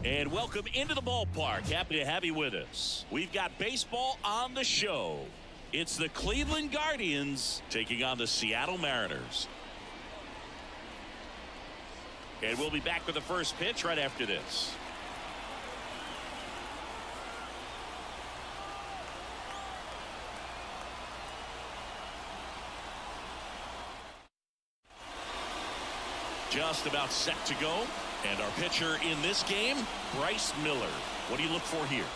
And welcome into the ballpark. Happy to have you with us. We've got baseball on the show. It's the Cleveland Guardians taking on the Seattle Mariners. And we'll be back with the first pitch right after this. Just about set to go. And our pitcher in this game, Bryce Miller. What do you look for here?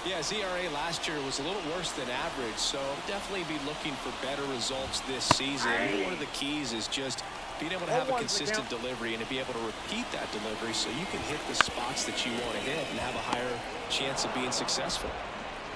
Yeah, his ERA last year was a little worse than average, so definitely be looking for better results this season. One of the keys is just being able to have a consistent delivery and to be able to repeat that delivery so you can hit the spots that you want to hit and have a higher chance of being successful.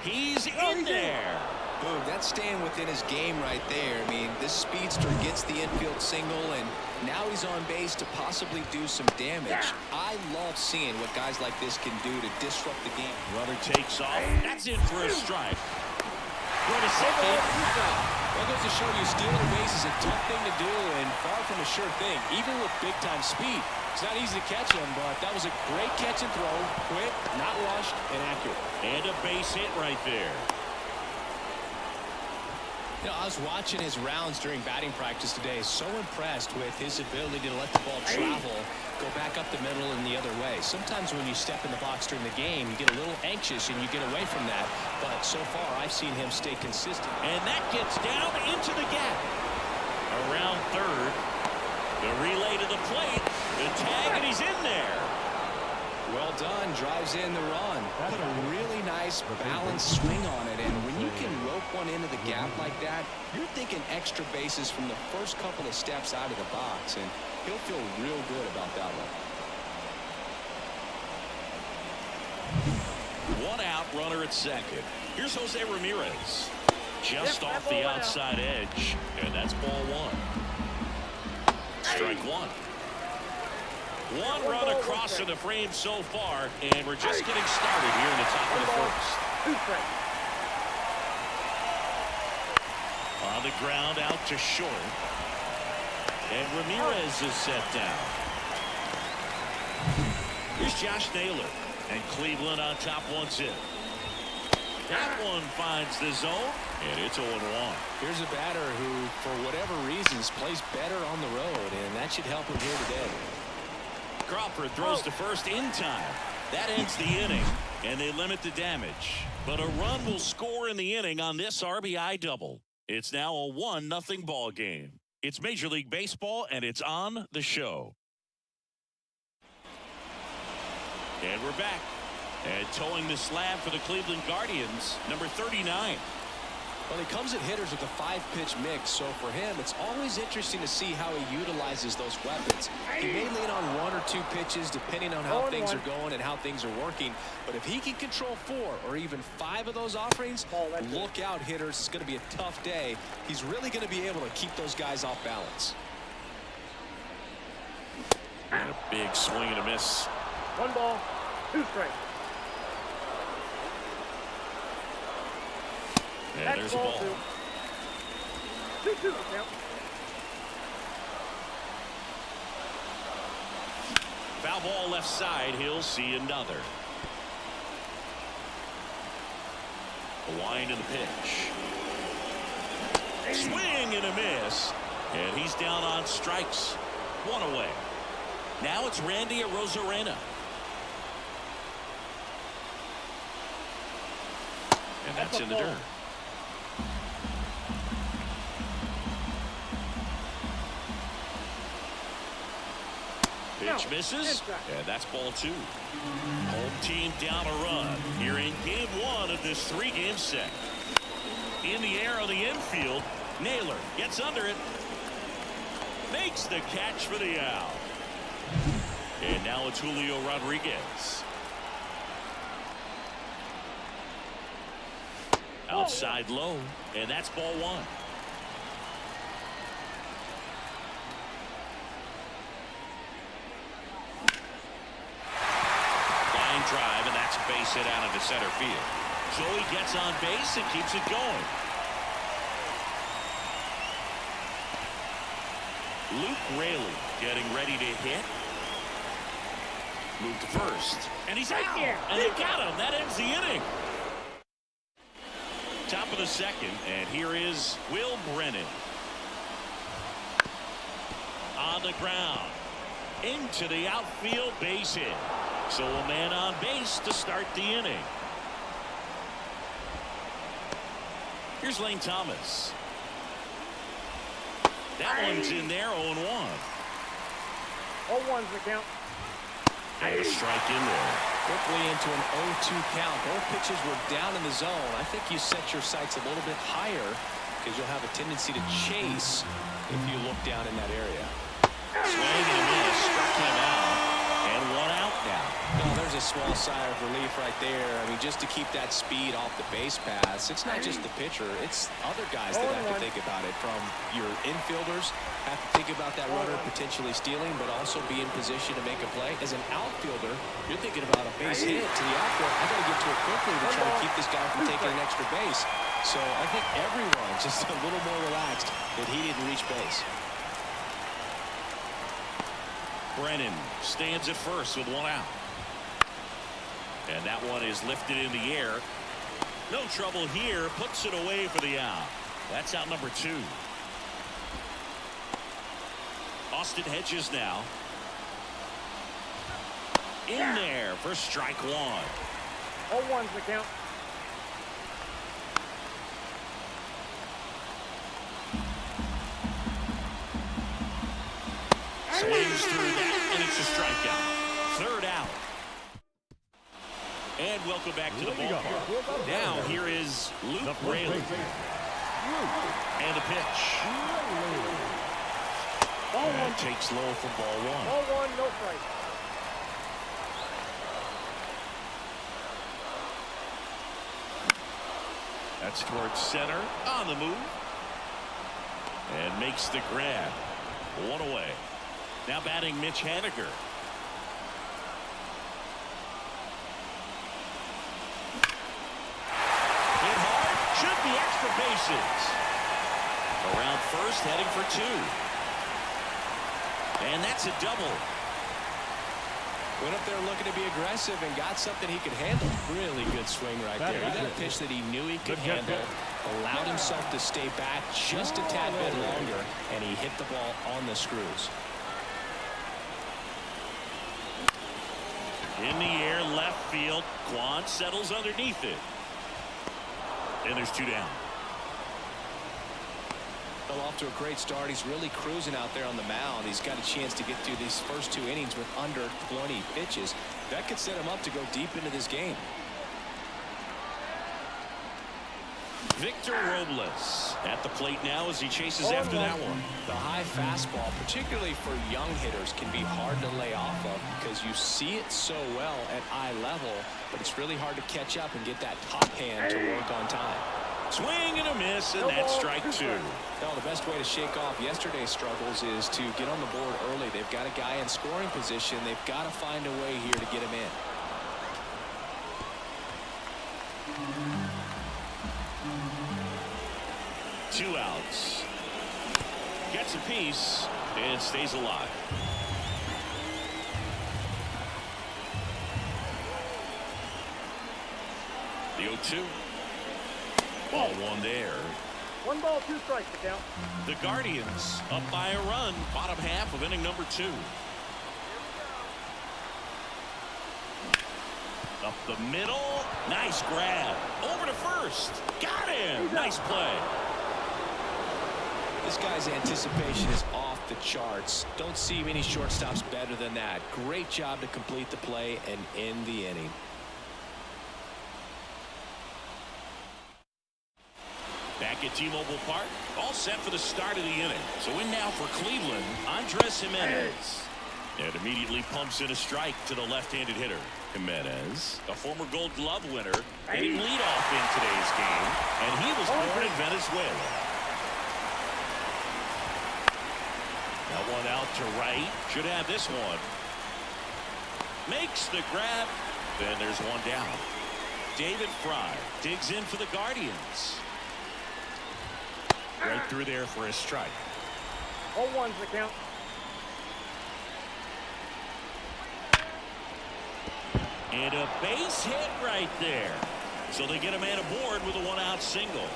He's in there. Boom, that's staying within his game right there. I mean, this speedster gets the infield single, and now he's on base to possibly do some damage. I love seeing what guys like this can do to disrupt the game. Runner takes off. That's in for a strike. Go to second. That goes to show you stealing a base is a tough thing to do and far from a sure thing, even with big-time speed. It's not easy to catch him, but that was a great catch and throw. Quick, not rushed, and accurate. And a base hit right there. You know, I was watching his rounds during batting practice today. So impressed with his ability to let the ball travel, go back up the middle and the other way. Sometimes when you step in the box during the game, you get a little anxious and you get away from that. But so far, I've seen him stay consistent. And that gets down into the gap. Around third. The relay to the plate. The tag, and he's in there. Well done. Drives in the run. Put a really nice balanced swing on it. And when you can rope one into the gap like that, you're thinking extra bases from the first couple of steps out of the box. And he'll feel real good about that one. One out, runner at second. Here's Jose Ramirez. Just off the outside edge. And that's ball one. Strike one. One run across in the frame so far, and we're just getting started here in the top of the first. On the ground, out to short. And Ramirez is set down. Here's Josh Naylor, and Cleveland on top once in. That one finds the zone, and it's 0-1. Here's a batter who, for whatever reasons, plays better on the road, and that should help him here today. Crawford throws to first in time. That ends the inning, and they limit the damage. But a run will score in the inning on this RBI double. It's now a 1-0 ball game. It's Major League Baseball, and it's on the show. And we're back. And towing the slab for the Cleveland Guardians, number 39. Well, he comes at hitters with a 5-pitch mix, so for him, it's always interesting to see how he utilizes those weapons. He may lean on 1 or 2 pitches depending on how things are going and how things are working, but if he can control 4 or even 5 of those offerings, look out, hitters. It's going to be a tough day. He's really going to be able to keep those guys off balance. And a big swing and a miss. 1 ball, 2 strikes. And there's a ball. 2-2. Foul ball left side. He'll see another. A wind in the pitch. Swing and a miss. And he's down on strikes. 1 away. Now it's Randy Arozarena. And that's in the dirt. Pitch misses, and that's ball 2. Home team down a run here in game 1 of this 3-game set. In the air on the infield, Naylor gets under it, makes the catch for the out. And now it's Julio Rodriguez. Outside low, and that's ball 1. Drive, and that's a base hit out into center field. Joey gets on base and keeps it going. Luke Raley getting ready to hit. Move to first. And he's out. And they got him. That ends the inning. Top of the second. And here is Will Brennan. On the ground. Into the outfield, base hit. So a man on base to start the inning. Here's Lane Thomas. That one's in there, 0-1. 0-1's the count. And a strike in there. Quickly into an 0-2 count. Both pitches were down in the zone. I think you set your sights a little bit higher because you'll have a tendency to chase if you look down in that area. Swing and a miss. Struck him out. And one out now. No, there's a small sigh of relief right there. I mean, just to keep that speed off the base pass. It's not just the pitcher. It's other guys that have to think about it. From your infielders, have to think about that runner potentially stealing, but also be in position to make a play. As an outfielder, you're thinking about a base hit to the outfield. I got to get to it quickly to try to keep this guy from taking an extra base. So I think everyone just a little more relaxed that he didn't reach base. Brennan stands at first with one out. And that one is lifted in the air. No trouble here. Puts it away for the out. That's out number 2. Austin Hedges now. In there for strike 1. 0-1's the count. Swings through that, and it's a strikeout. 3rd out. And welcome back to the ballpark. Now here is Luke Raley. And the pitch. And takes low for ball 1. 0-1, no strike. That's towards center. On the move. And makes the grab. 1 away. Now batting Mitch Haniger. Hit hard. Should be extra bases. Around first, heading for 2. And that's a double. Went up there looking to be aggressive and got something he could handle. Really good swing right there. He got a pitch that he knew he could handle, allowed himself to stay back just a tad bit longer, and he hit the ball on the screws. In the air, left field. Kwan settles underneath it. And there's 2 down. Well, off to a great start. He's really cruising out there on the mound. He's got a chance to get through these first 2 innings with under 20 pitches. That could set him up to go deep into this game. Victor Robles at the plate now as he chases after that one. The high fastball, particularly for young hitters, can be hard to lay off of because you see it so well at eye level, but it's really hard to catch up and get that top hand to work on time. Swing and a miss, and that's strike 2. Well, the best way to shake off yesterday's struggles is to get on the board early. They've got a guy in scoring position. They've got to find a way here to get him in. Two outs. Gets a piece and stays alive. The 0-2. Ball 1 there. 1 ball, 2 strikes to count. The Guardians up by a run. Bottom half of inning number 2. Up the middle. Nice grab. Over to first. Got him. Nice play. This guy's anticipation is off the charts. Don't see many shortstops better than that. Great job to complete the play and end the inning. Back at T-Mobile Park, all set for the start of the inning. So in now for Cleveland, Andres Gimenez. And immediately pumps in a strike to the left-handed hitter. Gimenez, a former Gold Glove winner, hitting leadoff in today's game. And he was born in Venezuela. That one out to right. Should have this one. Makes the grab. Then there's one down. David Fry digs in for the Guardians. Right through there for a strike. 0-1's the count. And a base hit right there. So they get a man aboard with a one-out single.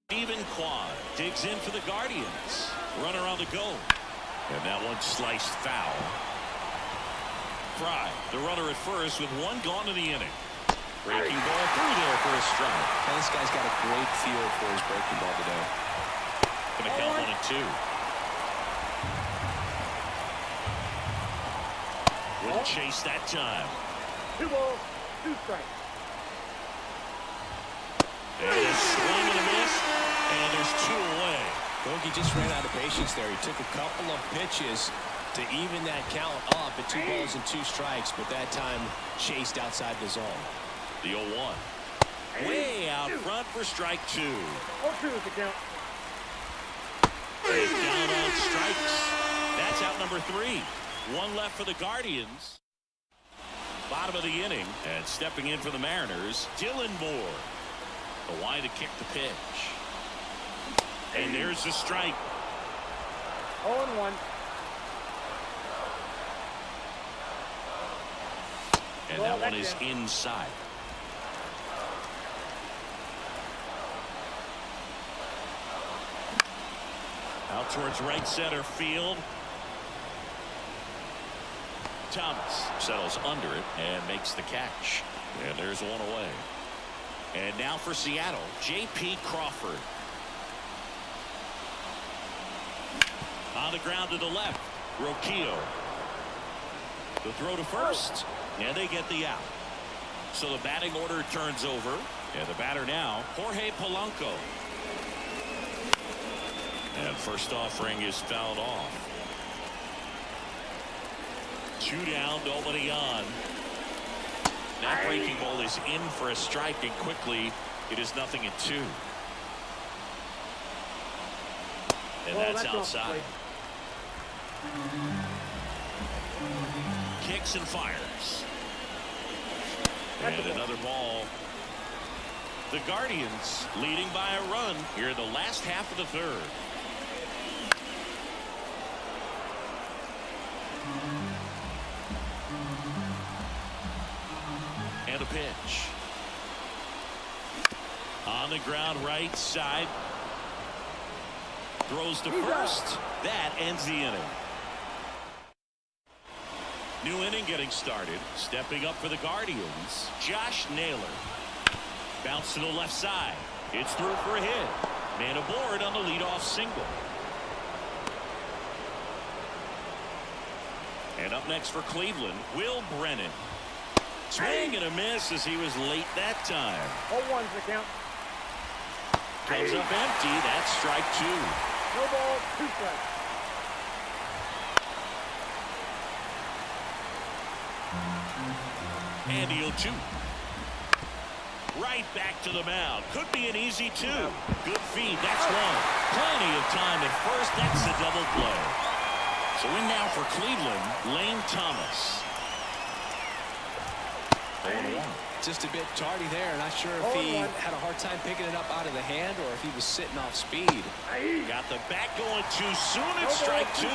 Steven Kwan digs in for the Guardians. Runner on the go. And that one sliced foul. Fry, the runner at first with one gone in the inning. Breaking ball through there for a strike. And this guy's got a great feel for his breaking ball today. Going to count 1 and 2. Wouldn't chase that time. 2 balls, 2 strikes. And a swing and a miss, and there's 2 away. Bogey just ran out of patience there. He took a couple of pitches to even that count up at 2 balls and 2 strikes, but that time chased outside the zone. The 0-1. Way out front for strike 2. 0-2 is the count. He's down on strikes. That's out number 3. 1 left for the Guardians. Bottom of the inning, and stepping in for the Mariners, Dylan Moore. The wide to kick the pitch. And there's the strike. 0-1. And that one is inside. Out towards right center field. Thomas settles under it and makes the catch. And there's 1 away. And now for Seattle, J.P. Crawford. On the ground to the left, Rocchio. The throw to first, and they get the out. So the batting order turns over, and the batter now, Jorge Polanco. And first offering is fouled off. 2 down, nobody on. That breaking ball is in for a strike, and quickly it is 0-2. And that's outside. Kicks and fires. And another ball. The Guardians leading by a run here in the last half of the 3rd. And a pitch. On the ground right side. Throws to first. That ends the inning. New inning getting started. Stepping up for the Guardians, Josh Naylor. Bounce to the left side. It's through for a hit. Man aboard on the leadoff single. And up next for Cleveland, Will Brennan. Swing and a miss as he was late that time. 0-1's the count. Comes up empty. That's strike 2. No balls, 2 strikes. And the 0-2. Right back to the mound. Could be an easy 2. Good feed. That's 1. Plenty of time at first. That's a double play. So in now for Cleveland, Lane Thomas. 0-1. Just a bit tardy there. Not sure if he had a hard time picking it up out of the hand or if he was sitting off speed. Got the bat going too soon. It's strike 2.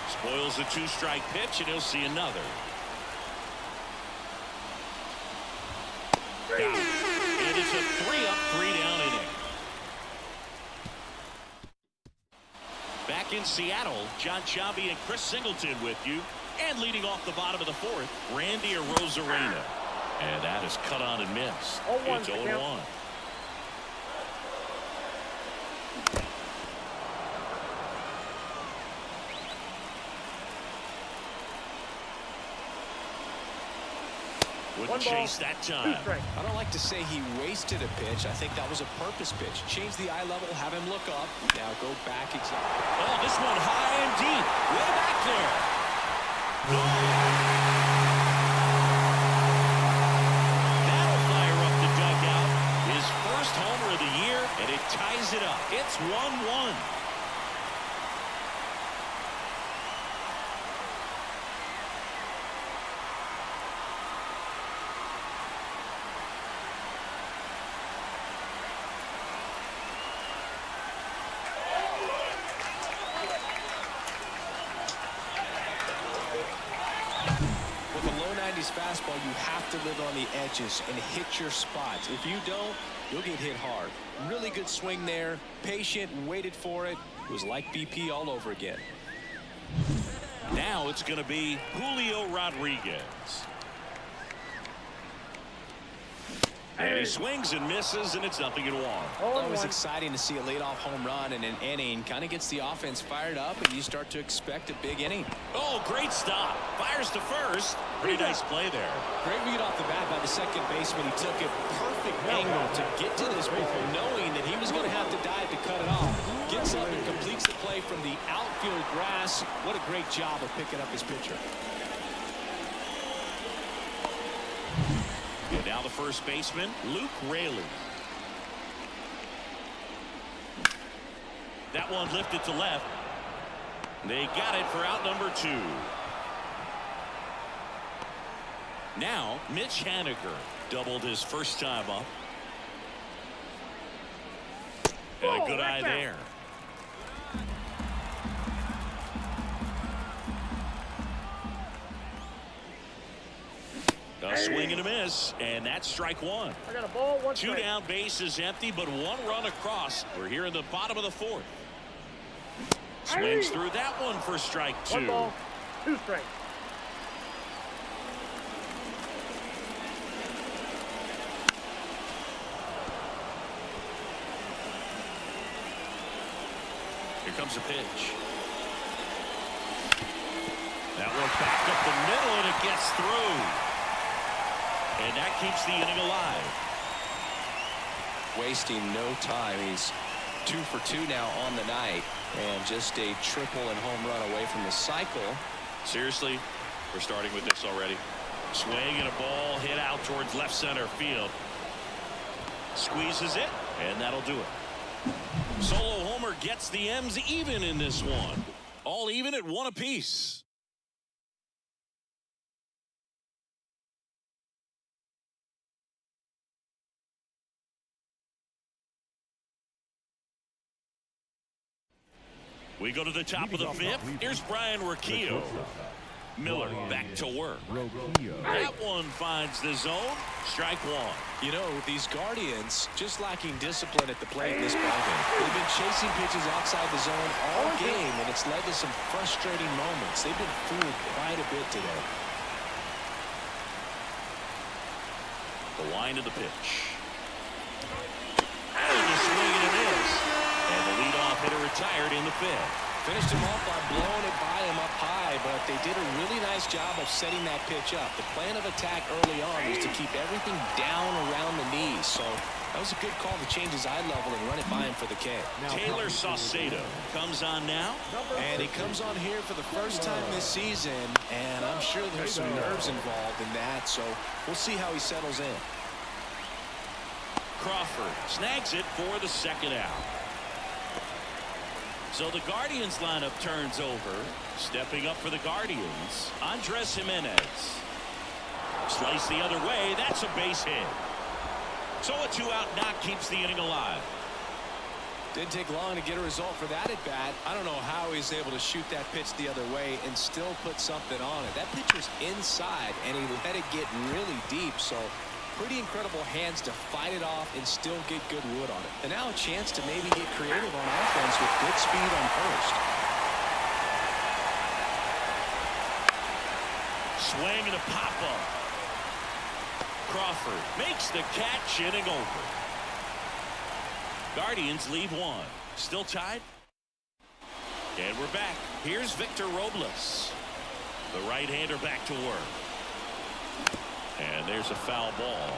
Spoils the 2-strike pitch, and he'll see another. Down. And it's a 3-up, 3-down inning. Back in Seattle, John Chavi and Chris Singleton with you. And leading off the bottom of the 4th, Randy Arozarena. And that is cut on and missed. It's 0-1. Wouldn't chase that time. I don't like to say he wasted a pitch. I think that was a purpose pitch. Change the eye level, have him look up. Now go back exactly. Oh, this one high and deep. Way back there. That'll fire up the dugout. His first homer of the year, and it ties it up. It's 1-1. this fastball, you have to live on the edges and hit your spots. If you don't, you'll get hit hard. Really good swing there. Patient, waited for it. It was like BP all over again. Now it's going to be Julio Rodriguez. And he swings and misses, and it's 0-1. Always exciting to see a leadoff home run in an inning. Kind of gets the offense fired up, and you start to expect a big inning. Oh, great stop. Fires to first. Pretty nice play there. Great read off the bat by the second baseman. He took a perfect angle to get to this ball, knowing that he was going to have to dive to cut it off. Gets up and completes the play from the outfield grass. What a great job of picking up his pitcher. And now the first baseman, Luke Raley. That one lifted to left. They got it for out number 2. Now Mitch Haniger doubled his first time up. And a good eye there. A swing and a miss, and that's strike 1. I got a ball, 1 2 strike. down, bases empty, but 1 run across. We're here in the bottom of the 4th. Swings through that one for strike 2. 1 ball, 2 strikes. Here comes a pitch. That one back up the middle, and it gets through. And that keeps the inning alive. Wasting no time. He's 2 for 2 now on the night, and just a triple and home run away from the cycle. Seriously, we're starting with this already. Swing and a ball hit out towards left center field. Squeezes it, and that'll do it. Solo homer gets the M's even in this one. All even at 1 apiece. We go to the top of the 5th. Here's Brian Roquillo. Miller back to work. That one finds the zone. Strike 1. You know, these Guardians just lacking discipline at the plate in this ballgame. They've been chasing pitches outside the zone all game, and it's led to some frustrating moments. They've been fooled quite a bit today. The line of the pitch. And the swing and a miss. And the leadoff hitter retired in the 5th. Finished him off by blowing it by him up high, but they did a really nice job of setting that pitch up. The plan of attack early on was to keep everything down around the knees, so that was a good call to change his eye level and run it by him for the K. Taylor Saucedo comes on now. And he comes on here for the first time this season, and I'm sure there's some nerves involved in that, so we'll see how he settles in. Crawford snags it for the second out. So the Guardians lineup turns over. Stepping up for the Guardians, Andres Gimenez. Slice the other way. That's a base hit. So a 2-out knock keeps the inning alive. Didn't take long to get a result for that at bat. I don't know how he's able to shoot that pitch the other way and still put something on it. That pitch was inside, and he let it get really deep. So pretty incredible hands to fight it off and still get good wood on it. And now a chance to maybe get creative on offense with good speed on first. Swing and a pop-up. Crawford makes the catch, inning over. Guardians lead 1. Still tied. And we're back. Here's Victor Robles. The right-hander back to work. And there's a foul ball.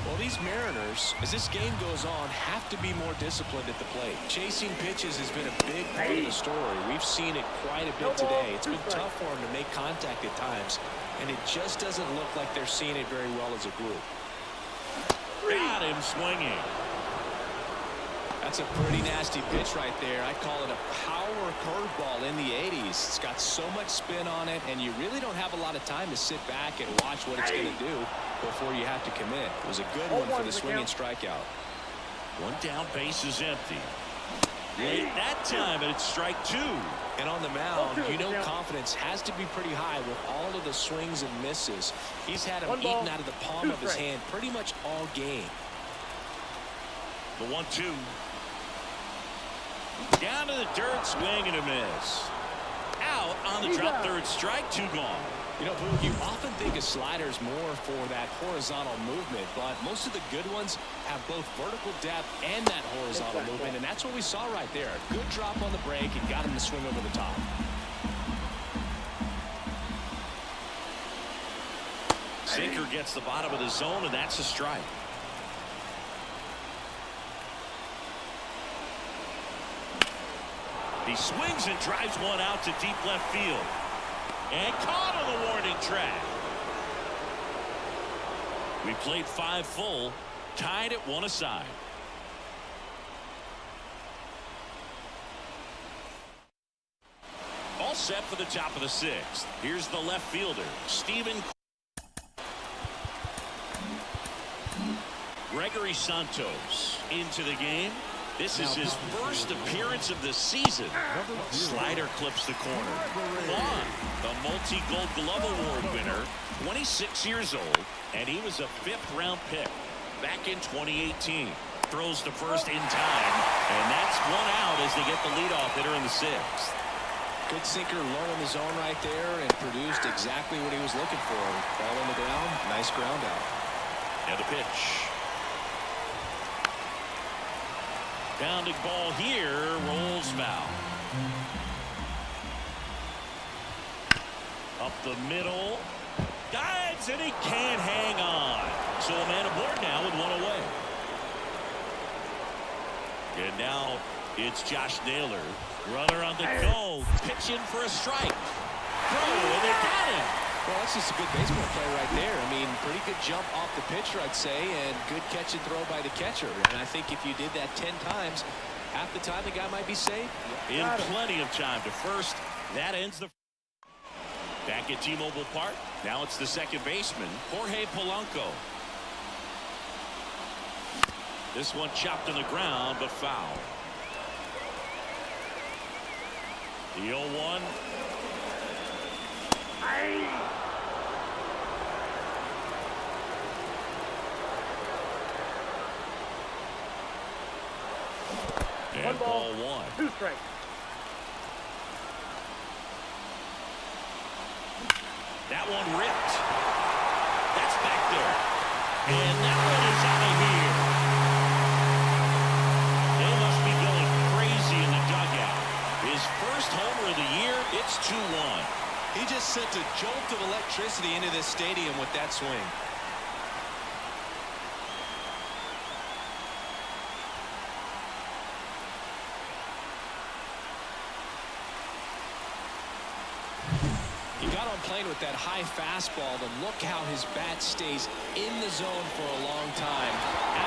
Well, these Mariners, as this game goes on, have to be more disciplined at the plate. Chasing pitches has been a big part of the story. We've seen it quite a bit today. It's been tough for them to make contact at times, and it just doesn't look like they're seeing it very well as a group. Got him swinging. That's a pretty nasty pitch right there. I call it a power curveball in the 80s. It's got so much spin on it, and you really don't have a lot of time to sit back and watch what it's going to do before you have to commit. It was a good one for the swinging strikeout. 1 down, base is empty. Late that time, and it's strike 2. And on the mound, you know confidence has to be pretty high with all of the swings and misses. He's had them eaten out of the palm of his hand pretty much all game. The 1-2. Down to the dirt, swing and a miss. Out on the drop, third strike, 2 gone. You know, Boog, you often think of sliders more for that horizontal movement, but most of the good ones have both vertical depth and that horizontal movement, and that's what we saw right there. Good drop on the break and got him to swing over the top. Sinker gets the bottom of the zone, and that's a strike. He swings and drives one out to deep left field. And caught on the warning track. We played 5 full, tied at 1 aside. All set for the top of the 6th. Here's the left fielder, Steven. Gregory Santos into the game. This is his first appearance of the season. Slider clips the corner. Vaughn, the multi-gold glove award winner, 26 years old, and he was a 5th-round pick back in 2018. Throws to first in time, and that's 1 out as they get the leadoff hitter in the 6th. Good sinker low in the zone right there and produced exactly what he was looking for. Ball on the ground, nice ground out. And the pitch. Pounding ball here, rolls foul. Up the middle. Dives, and he can't hang on. So a man aboard now with 1 away. And now it's Josh Naylor. Runner on the go. Pitching for a strike. Throw, and they got him. Well, that's just a good baseball play right there. I mean, pretty good jump off the pitcher, I'd say, and good catch and throw by the catcher. And I think if you did that 10 times, half the time the guy might be safe. In plenty of time to first. That ends the. Back at T-Mobile Park. Now it's the second baseman, Jorge Polanco. This one chopped on the ground, but foul. The 0-1. And ball 1. 2 strikes. That one ripped. That's back there. And that one is out of here. They must be going crazy in the dugout. His first homer of the year, it's 2-1. He just sent a jolt of electricity into this stadium with that swing. He got on plane with that high fastball, and look how his bat stays in the zone for a long time.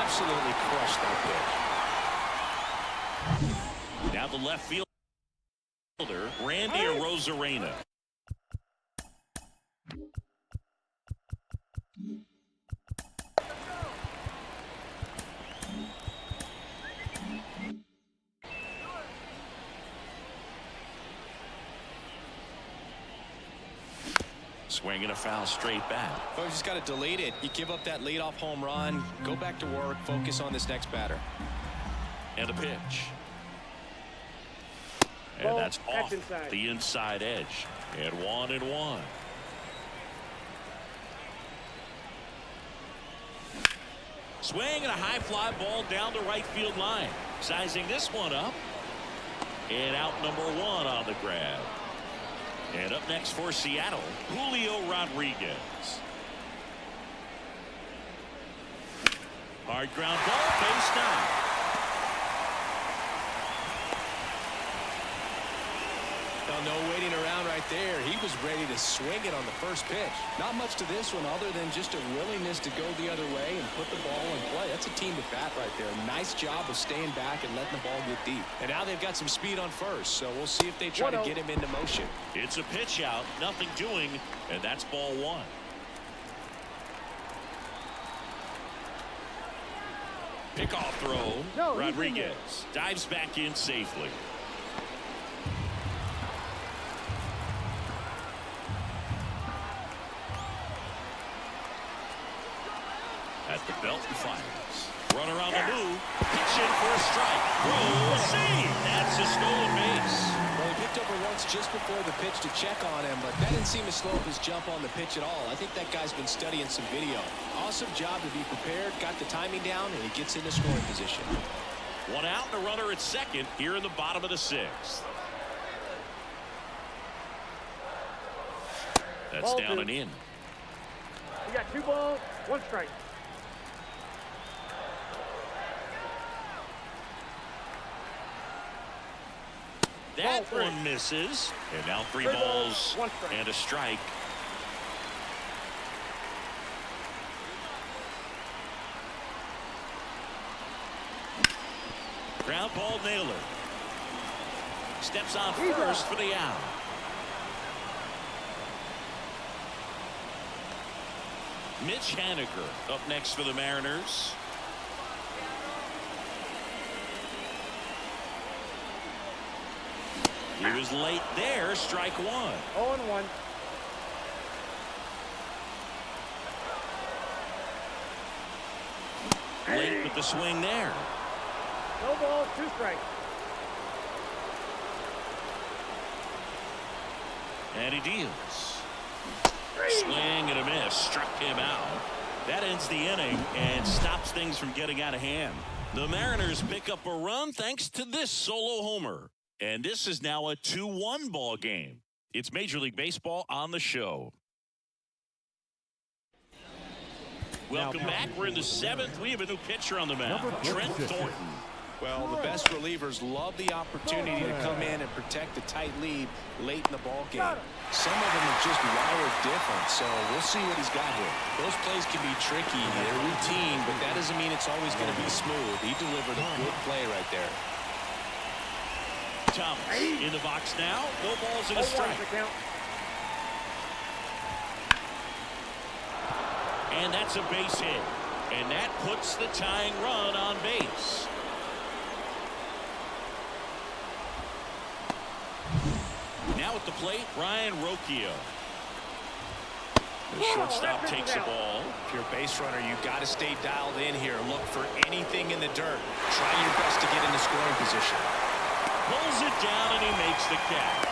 Absolutely crushed that pitch. Now the left fielder, Randy Arozarena. Swinging a foul straight back. Well, you just got to delete it. You give up that leadoff home run, go back to work, focus on this next batter. And a pitch. And Ball, that's off inside. the inside edge. And 1-1. Swing and a high fly ball down the right field line. Sizing this one up. And out number 1 on the grab. And up next for Seattle, Julio Rodriguez. Hard ground ball, base down. No waiting around right there. He was ready to swing it on the first pitch. Not much to this one other than just a willingness to go the other way and put the ball in play. That's a team at bat right there. Nice job of staying back and letting the ball get deep. And now they've got some speed on first, so we'll see if they try to get him into motion. It's a pitch out, nothing doing, and that's ball 1. Kickoff throw. No, he's in there. Rodriguez dives back in safely. At the belt and fires. Run around the move. Pitch in for a strike. Throw. See. That's a stolen base. Well, he picked over once just before the pitch to check on him, but that didn't seem to slow up his jump on the pitch at all. I think that guy's been studying some video. Awesome job to be prepared, got the timing down, and he gets into scoring position. One out and a runner at second here in the bottom of the sixth. That's Ball down two. and in. You got 2 balls, 1 strike. That Ball three. one misses. And now 3 3 balls balls, 1 strike. and a strike. Ground ball Naylor. Steps on He's first out. for the out. Mitch Haniger up next for the Mariners. He was late there. Strike 1. 0-1. Late with the swing there. No balls, 2 strikes. And he deals. Swing and a miss. Struck him out. That ends the inning and stops things from getting out of hand. The Mariners pick up a run thanks to this solo homer. And this is now a 2-1 ball game. It's Major League Baseball on the show. Welcome back. We're in the 7th. We have a new pitcher on the mound, Trent Thornton. Well, the best relievers love the opportunity to come in and protect the tight lead late in the ball game. Some of them are just wired different, so we'll see what he's got here. Those plays can be tricky. They're routine, but that doesn't mean it's always going to be smooth. He delivered a good play right there. Thomas in the box now. No balls and a 0-1 strike. the count. And that's a base hit. And that puts the tying run on base. Now at the plate, Ryan Rocchio. The shortstop takes the ball. If you're a base runner, you've got to stay dialed in here. Look for anything in the dirt. Try your best to get into scoring position. Pulls it down and he makes the catch.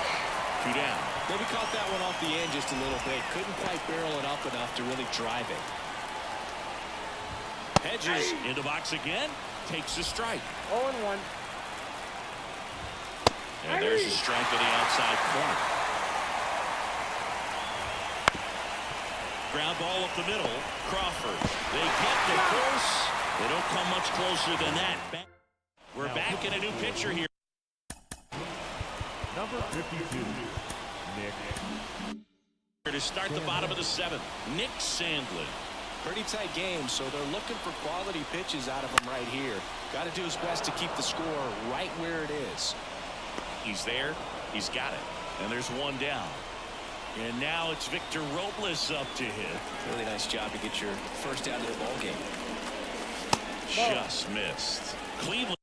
2 down. Maybe caught that one off the end just a little bit. Couldn't quite barrel it up enough to really drive it. Hedges in the box again. Takes a strike. 0-1. And there's a strike to the outside corner. Ground ball up the middle. Crawford. They get the course. They don't come much closer than that. We're back in a new pitcher here. Number 52, Nick. To start the bottom of the 7th, Nick Sandlin. Pretty tight game, so they're looking for quality pitches out of him right here. Got to do his best to keep the score right where it is. He's there. He's got it. And there's 1 down. And now it's Victor Robles up to hit. Really nice job to get your first out of the ball game. Just missed. Cleveland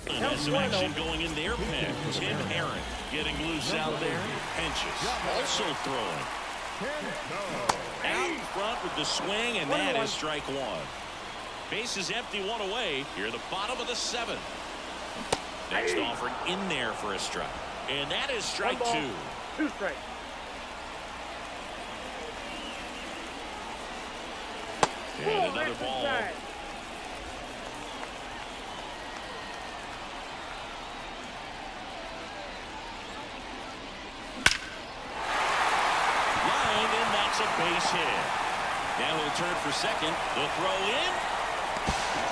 has some action going in their pen. Tim Herron getting loose out there. Henches also throwing. Out in front with the swing, and that is strike 1. Base is empty, 1 away. Here, the bottom of the 7th. Next offering in there for a strike. And that is strike 2. 2 strikes. And another ball. Line, and that's a base hit. Now he'll turn for second. The throw in.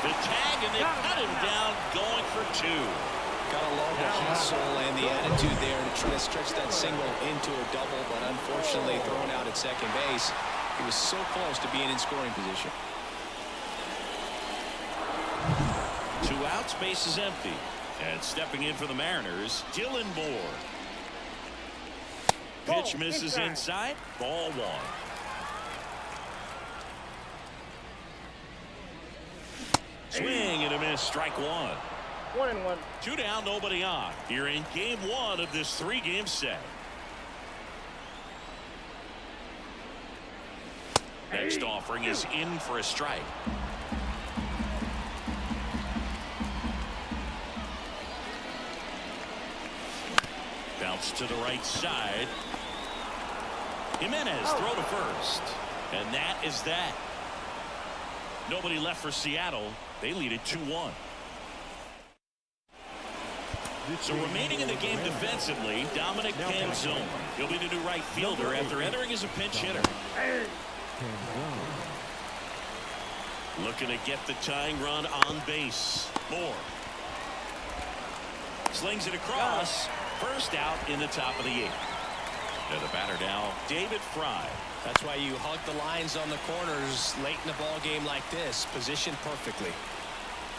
The tag, and they cut him down, going for 2. Got to love the hustle and the attitude there to try to stretch that single into a double, but unfortunately thrown out at second base. He was so close to being in scoring position. 2 outs, base is empty. And stepping in for the Mariners, Dylan Moore. Pitch misses inside. Ball 1. Swing and a miss. Strike one. 1-1. 2 down, nobody on. Here in game one of this 3-game set. Next offering is in for a strike. Bounce to the right side. Jimenez throw to first. And that is that. Nobody left for Seattle. They lead it 2-1. So remaining in the game defensively, Dominic Canzone. He'll be the new right fielder after entering as a pinch hitter. Looking to get the tying run on base. Moore slings it across. First out in the top of the 8th. To the batter now, David Fry. That's why you hug the lines on the corners late in the ball game like this. Positioned perfectly.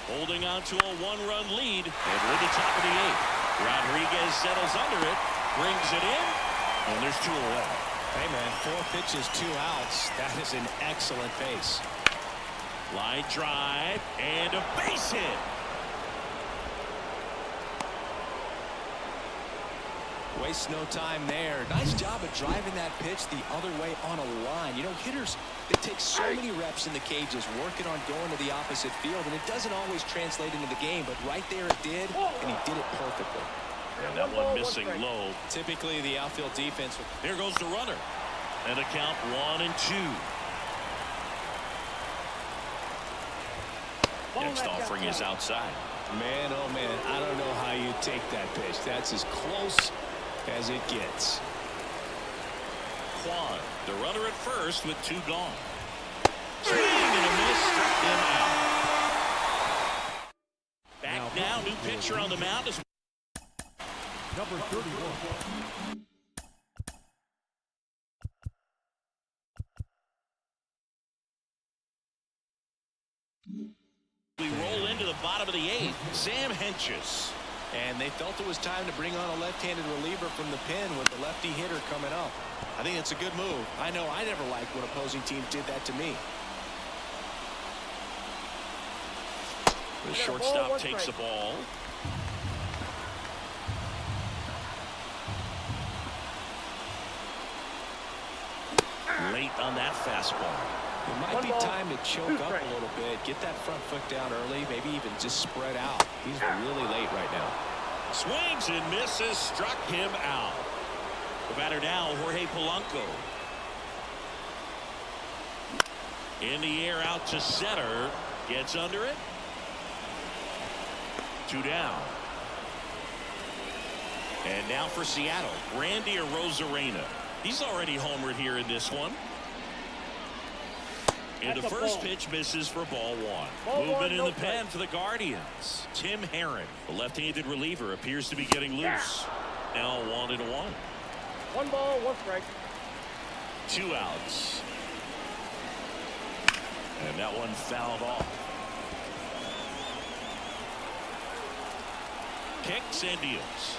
Holding on to a 1-run lead. And we're at the top of the 8th. Rodriguez settles under it. Brings it in. And there's 2 away. Hey, man, 4 pitches, 2 outs. That is an excellent pace. Line drive. And a base hit. Wastes no time there. Nice job of driving that pitch the other way on a line. You know, hitters, they take so many reps in the cages working on going to the opposite field, and it doesn't always translate into the game, but right there it did, and he did it perfectly. And that one missing low. Typically the outfield defense. Here goes the runner. And a count 1-2. Next offering is outside. Man, oh man, I don't know how you take that pitch. That's as close as it gets. Kwan, the runner at first with 2 gone. Swing and a miss, struck him out. Back now, new pitcher on the mound is Number 31. we roll into the bottom of the 8th. Sam Hentges. And they felt it was time to bring on a left-handed reliever from the pen with the lefty hitter coming up. I think it's a good move. I know I never liked when opposing teams did that to me. The shortstop takes the ball. Late on that fastball. It might be time to choke up a little bit, get that front foot down early, maybe even just spread out. He's really late right now. Swings and misses, struck him out. The batter now, Jorge Polanco. In the air out to center. Gets under it. 2 down. And now for Seattle, Randy Arozarena. He's already homered here in this one. And the first pitch misses for ball 1. Movement in the pen for the Guardians. Tim Herron, the left-handed reliever, appears to be getting loose. Now 1-1. 1 ball, 1 strike. 2 outs. And that one fouled off. Kicks and deals.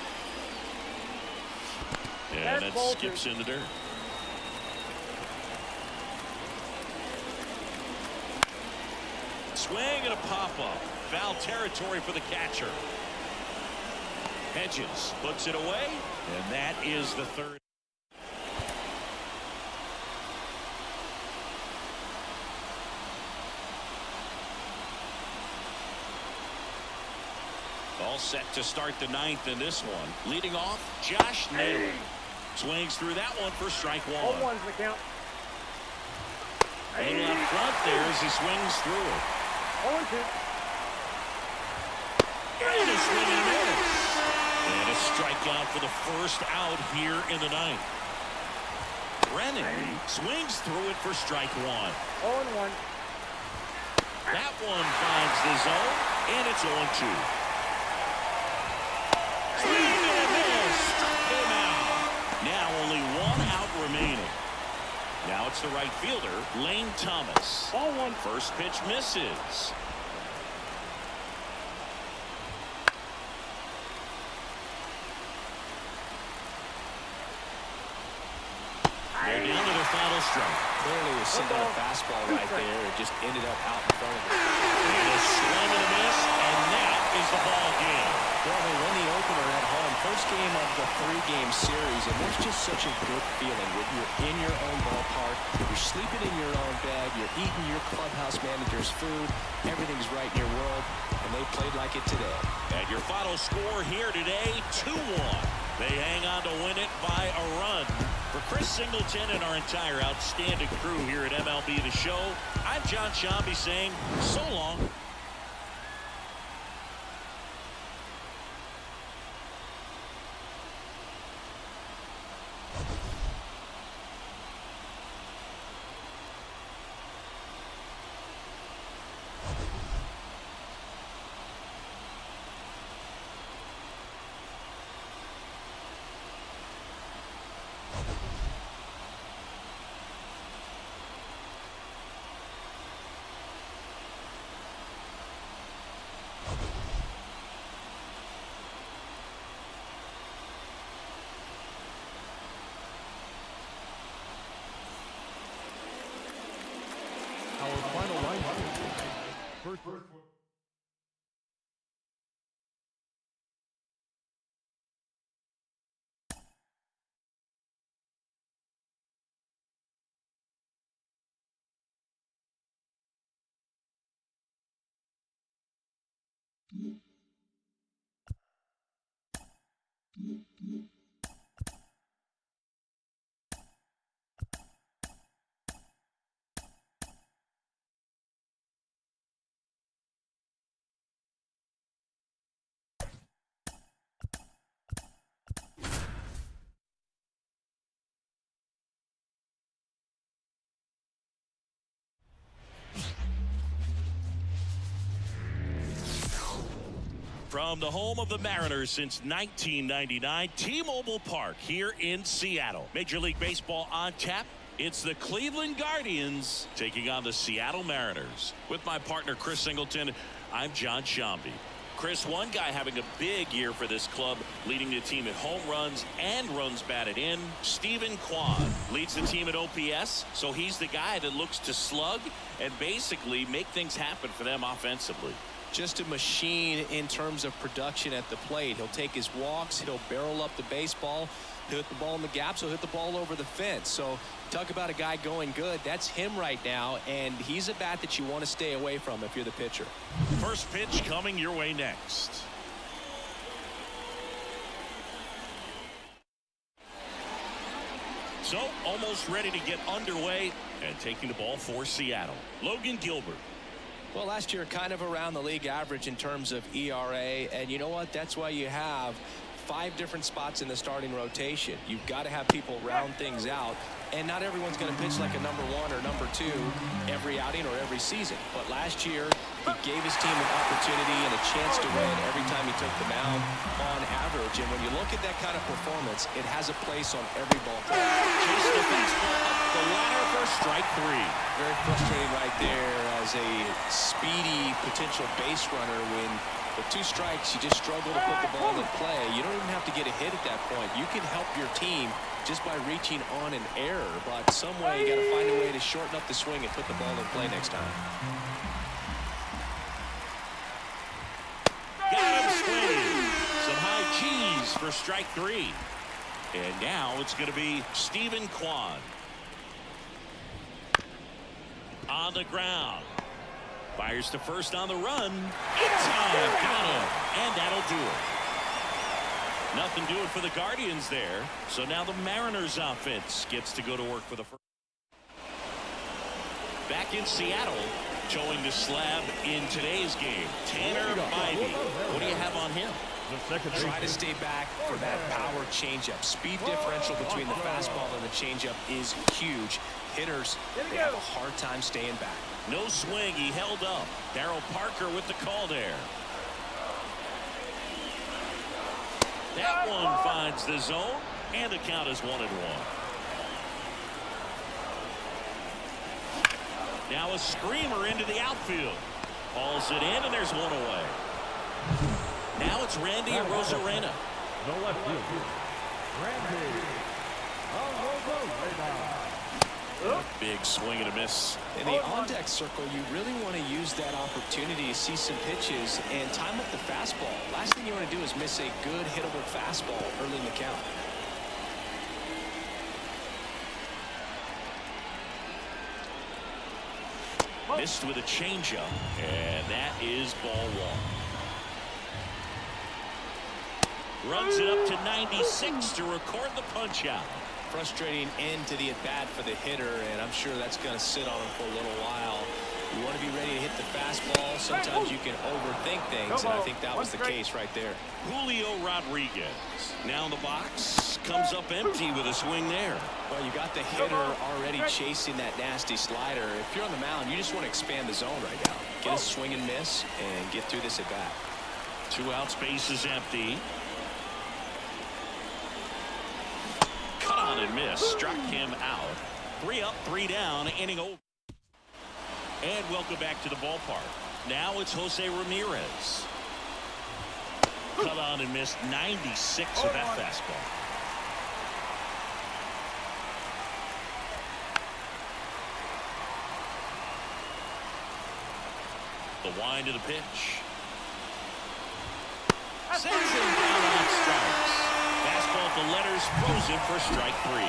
And that skips in the dirt. Swing and a pop-up. Foul territory for the catcher. Hedges puts it away, and that is the 3rd. All set to start the 9th in this one. Leading off, Josh Naylor. Swings through that one for strike 1. 0-1's the count. And up front there as he swings through it. 0-2. And a swing and a miss. And a strikeout for the first out here in the 9th. Brennan swings through it for strike 1. 0-1. That one finds the zone, and it's 0-2. Swing and a miss. Struck him out. Now only 1 out remaining. Now it's the right fielder, Lane Thomas. Ball 1. First pitch misses. They're down to their final final strike. Clearly was sitting on a fastball right there. It just ended up out in front of him. And a swing and a miss, and that is the ball game. Well, they won the opener at home. First game of the 3-game series, and there's just such a good feeling when you're in your own ballpark, you're sleeping in your own bed, you're eating your clubhouse manager's food, everything's right in your world, and they played like it today. And your final score here today, 2-1. They hang on to win it by a run. For Chris Singleton and our entire outstanding crew here at MLB The Show, I'm John Sciambi saying so long. Our final lineup. First. From the home of the Mariners since 1999, T-Mobile Park here in Seattle. Major League Baseball on tap. It's the Cleveland Guardians taking on the Seattle Mariners. With my partner Chris Singleton, I'm John Sciambi. Chris, one guy having a big year for this club, leading the team at home runs and runs batted in. Steven Kwan leads the team at OPS, so he's the guy that looks to slug and basically make things happen for them offensively. Just a machine in terms of production at the plate. He'll take his walks, he'll barrel up the baseball, he'll hit the ball in the gaps, he'll hit the ball over the fence. So talk about a guy going good. That's him right now, and he's a bat that you want to stay away from if you're the pitcher. First pitch coming your way next. So almost ready to get underway and taking the ball for Seattle, Logan Gilbert. Well, last year kind of around the league average in terms of ERA, and you know what? That's why you have 5 different spots in the starting rotation. You've got to have people round things out, and not everyone's going to pitch like a number 1 or number 2 every outing or every season. But last year, he gave his team an opportunity and a chance to win every time he took the mound on average. And when you look at that kind of performance, it has a place on every ball club. Chase the fastball up the ladder for strike 3. Very frustrating right there as a speedy potential base runner when with 2 strikes, you just struggle to put the ball in play. You don't even have to get a hit at that point. You can help your team just by reaching on an error, but some way you got to find a way to shorten up the swing and put the ball in play next time. Got him swinging. Some high cheese for strike 3. And now it's going to be Steven Kwan. On the ground. Fires to first on the run. In time. Got him. And that'll do it. Nothing doing for the Guardians there. So now the Mariners offense gets to go to work for the first. Back in Seattle, showing the slab in today's game, Tanner Bybee. What do you have on him? Try to stay back for that power changeup. Speed differential between the fastball and the changeup is huge. Hitters, they have a hard time staying back. No swing. He held up. Darryl Parker with the call there. That one finds the zone, and the count is 1-1. Now a screamer into the outfield. Hauls it in, and there's one away. Now it's Randy Arozarena. No left field. Randy Arozarena. Big swing and a miss. In the on-deck circle, you really want to use that opportunity to see some pitches and time up the fastball. Last thing you want to do is miss a good hittable fastball early in the count. Missed with a changeup, and that is ball one. Runs it up to 96 to record the punch out. Frustrating end to the at-bat for the hitter, and I'm sure that's going to sit on him for a little while. You want to be ready to hit the fastball. Sometimes you can overthink things, and I think that was the case right there. Julio Rodriguez now in the box, comes up empty with a swing there. Well, you got the hitter already chasing that nasty slider. If you're on the mound, you just want to expand the zone right now. Get a swing and miss and get through this at-bat. 2 outs, base is empty. Cut on and miss, struck him out. 3 up, 3 down, inning over. And welcome back to the ballpark. Now it's Jose Ramirez. Cut on and missed 96 of that fastball. The wind of the pitch. Sends him down on strikes. Fastball at the letters, frozen for strike 3.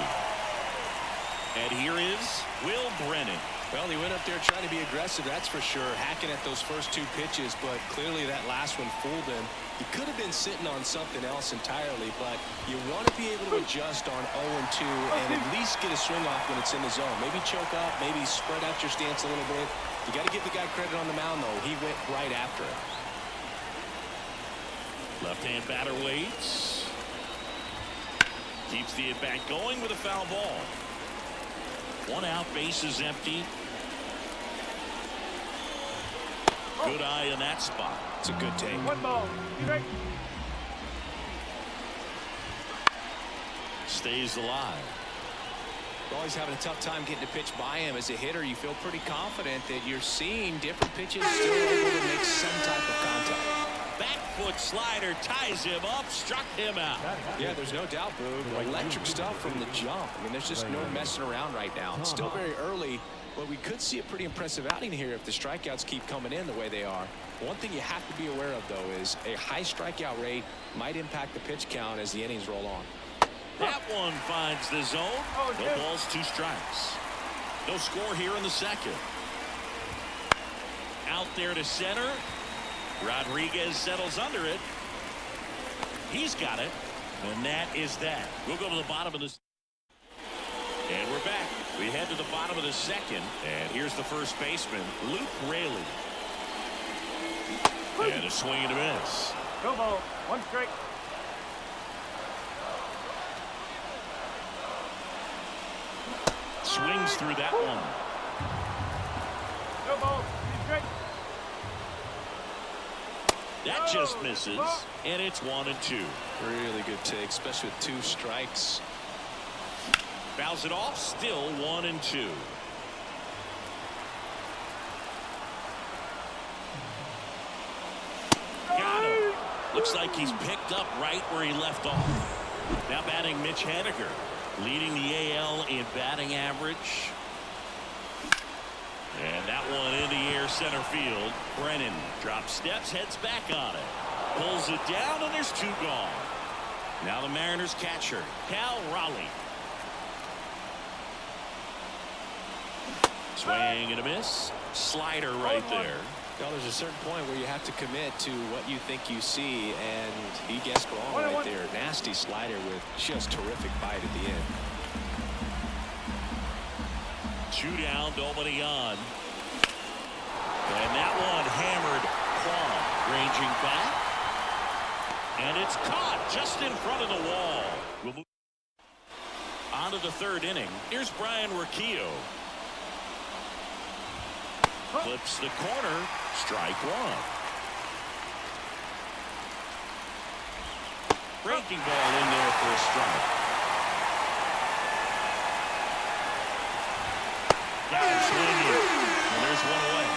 And here is Will Brennan. Well, he went up there trying to be aggressive, that's for sure, hacking at those first 2 pitches, but clearly that last one fooled him. He could have been sitting on something else entirely, but you want to be able to adjust on 0-2 and at least get a swing off when it's in the zone. Maybe choke up, maybe spread out your stance a little bit. You got to give the guy credit on the mound, though. He went right after it. Left-hand batter waits. Keeps the at-bat going with a foul ball. 1 out, base is empty. Good eye in that spot. It's a good take. 1 ball. Strike. Stays alive. You're always having a tough time getting a pitch by him. As a hitter, you feel pretty confident that you're seeing different pitches still able to make some type of contact. Back foot slider ties him up, struck him out. Yeah, there's no doubt, Boog. Electric stuff from the jump. I mean, there's just no messing around right now. It's still very early, but we could see a pretty impressive outing here if the strikeouts keep coming in the way they are. One thing you have to be aware of, though, is a high strikeout rate might impact the pitch count as the innings roll on. That one finds the zone. No balls, 2 strikes. No score here in the second. Out there to center. Rodriguez settles under it. He's got it. And that is that. We'll go to the bottom of this. And we're back. We head to the bottom of the second. And here's the first baseman, Luke Raley. And a swing and a miss. Go ball. 1 strike. Swings through that one. Go ball. 3 strike. That just misses. And it's 1-2. Really good take, especially with 2 strikes. Fouls it off. Still 1-2. Got him. Looks like he's picked up right where he left off. Now batting Mitch Haniger, leading the AL in batting average. And that one in the air center field. Brennan drops steps, heads back on it. Pulls it down, and there's 2 gone. Now the Mariners catcher, Cal Raleigh. Swing and a miss. Slider right there. Well, there's a certain point where you have to commit to what you think you see, and he guessed wrong right there. Nasty slider with just terrific bite at the end. 2 down, nobody on. And that one hammered Kwan, ranging back. And it's caught just in front of the wall. We'll move on to the 3rd inning. Here's Brian Urquijo. Flips the corner. Strike 1. Breaking ball in there for a strike. Got him swinging. And there's 1 away.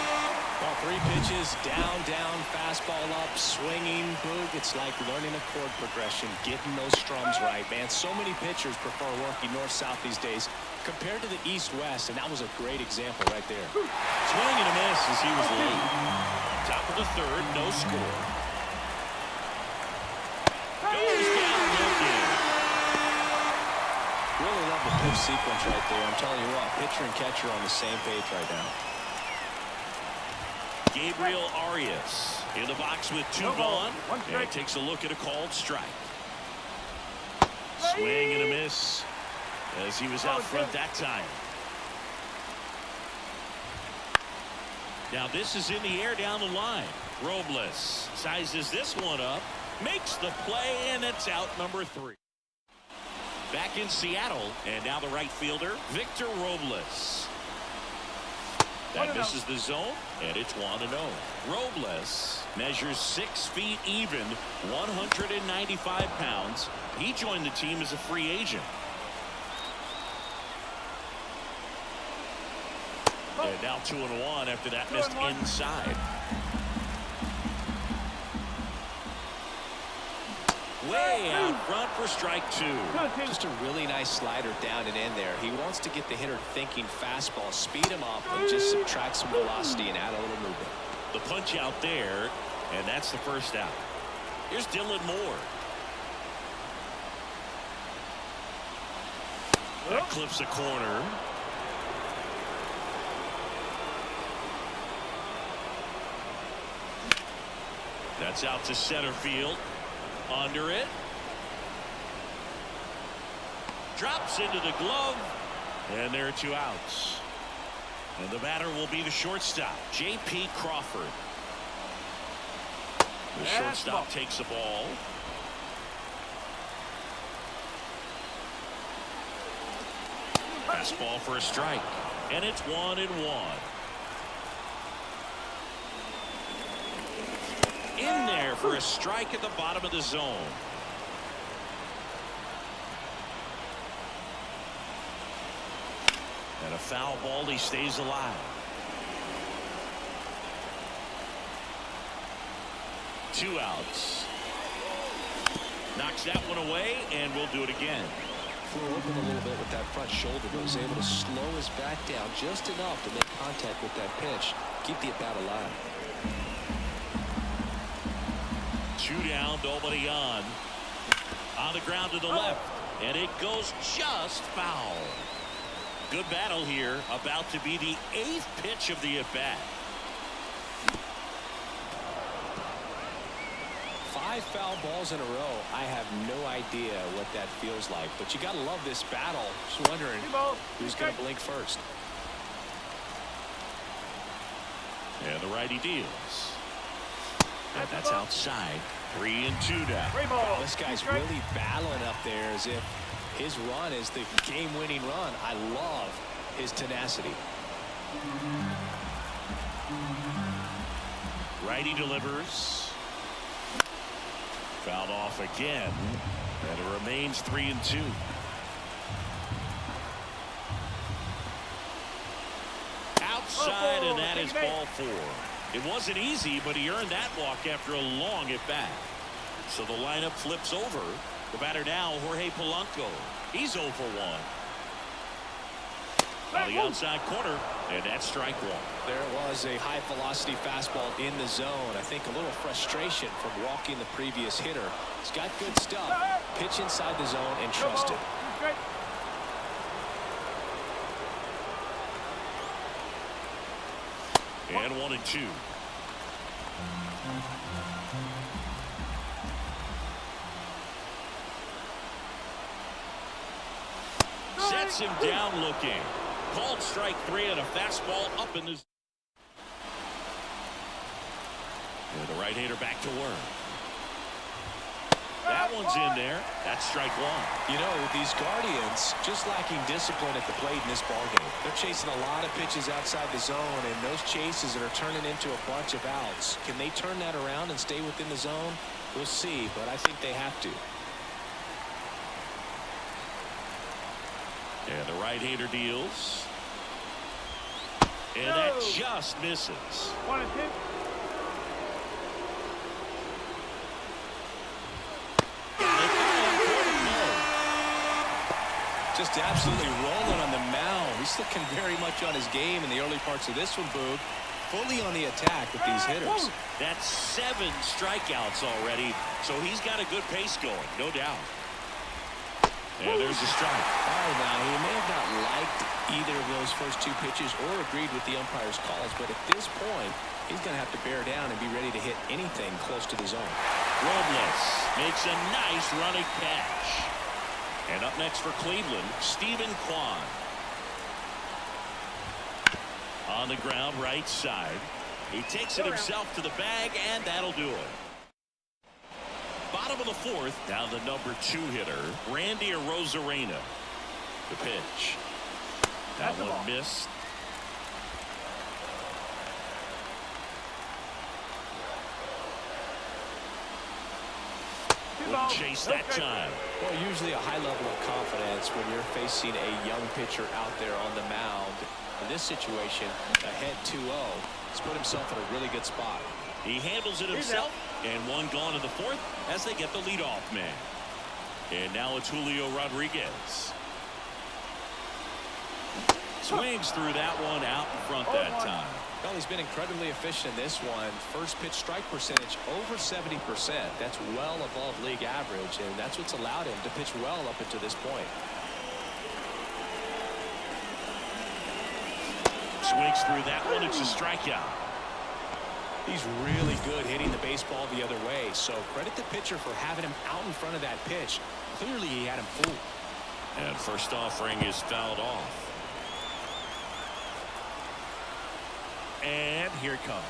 Well, 3 pitches, down, fastball up, swinging, boog. It's like learning a chord progression, getting those strums right, man. So many pitchers prefer working north-south these days compared to the east-west, and that was a great example right there. Swing and a miss as he was late. Top of the 3rd, no score. Goes down looking. Really love the pitch sequence right there. I'm telling you what, pitcher and catcher on the same page right now. Gabriel Arias in the box with 2 gone. And takes a look at a called strike. Swing and a miss as he was out front that time. Now this is in the air down the line. Robles sizes this one up, makes the play, and it's out number 3. Back in Seattle, and now the right fielder, Victor Robles. That misses the zone, and it's 1-0. Robles measures 6 feet even, 195 pounds. He joined the team as a free agent. And now 2-1 after that missed inside. Way out front for strike 2. Just a really nice slider down and in there. He wants to get the hitter thinking fastball, speed him up, and just subtract some velocity and add a little movement. The punch out there, and that's the first out. Here's Dylan Moore. That clips a corner. That's out to center field. Under it. Drops into the glove. And there are 2 outs. And the batter will be the shortstop, J.P. Crawford. The shortstop takes the ball. Fastball for a strike. And it's 1-1. In there for a strike at the bottom of the zone. And a foul ball. He stays alive. 2 outs. Knocks that one away, and we'll do it again. Flew open a little bit with that front shoulder, but was able to slow his back down just enough to make contact with that pitch. Keep the at-bat alive. 2 down, nobody on. On the ground to the left, and it goes just foul. Good battle here, about to be the 8th pitch of the at-bat. 5 foul balls in a row. I have no idea what that feels like, but you gotta love this battle. Just wondering who's gonna blink first. And the righty deals. And that's outside. 3-2 now. Wow, this guy's really battling up there as if his run is the game-winning run. I love his tenacity. Righty delivers. Fouled off again. And it remains 3-2. Outside, and that is ball 4. It wasn't easy, but he earned that walk after a long at-bat. So the lineup flips over. The batter now, Jorge Polanco. He's 0 for 1. On the outside corner, and that's strike 1. There was a high-velocity fastball in the zone. I think a little frustration from walking the previous hitter. He's got good stuff. Pitch inside the zone and trust it. And 1-2. Sets him down looking. Called strike 3 and a fastball up in the. And the right-hander back to work. That one's in there. That's strike 1. You know, these Guardians just lacking discipline at the plate in this ballgame. They're chasing a lot of pitches outside the zone, and those chases are turning into a bunch of outs. Can they turn that around and stay within the zone? We'll see, but I think they have to. And the right-hander deals. And that just misses. 1 and 2. Just absolutely rolling on the mound. He's looking very much on his game in the early parts of this one, Boog. Fully on the attack with these hitters. That's 7 strikeouts already, so he's got a good pace going, no doubt. And there's a strike. All right, now, he may have not liked either of those first 2 pitches or agreed with the umpire's calls, but at this point, he's going to have to bear down and be ready to hit anything close to the zone. Robles makes a nice running catch. And up next for Cleveland, Stephen Kwan. On the ground, right side. He takes it himself to the bag, and that'll do it. Bottom of the 4th, down the number 2 hitter, Randy Arozarena. The pitch. That one missed. Wouldn't chase that time. Well, usually a high level of confidence when you're facing a young pitcher out there on the mound. In this situation, ahead 2-0, he's put himself in a really good spot. He handles it himself, and one gone in the 4th as they get the leadoff man. And now it's Julio Rodriguez. Swings through that one out in front that time. Well, he's been incredibly efficient in this one. First pitch strike percentage over 70%. That's well above league average, and that's what's allowed him to pitch well up until this point. Swings through that one. It's a strikeout. He's really good hitting the baseball the other way, so credit the pitcher for having him out in front of that pitch. Clearly, he had him fooled. And first offering is fouled off. And here it comes.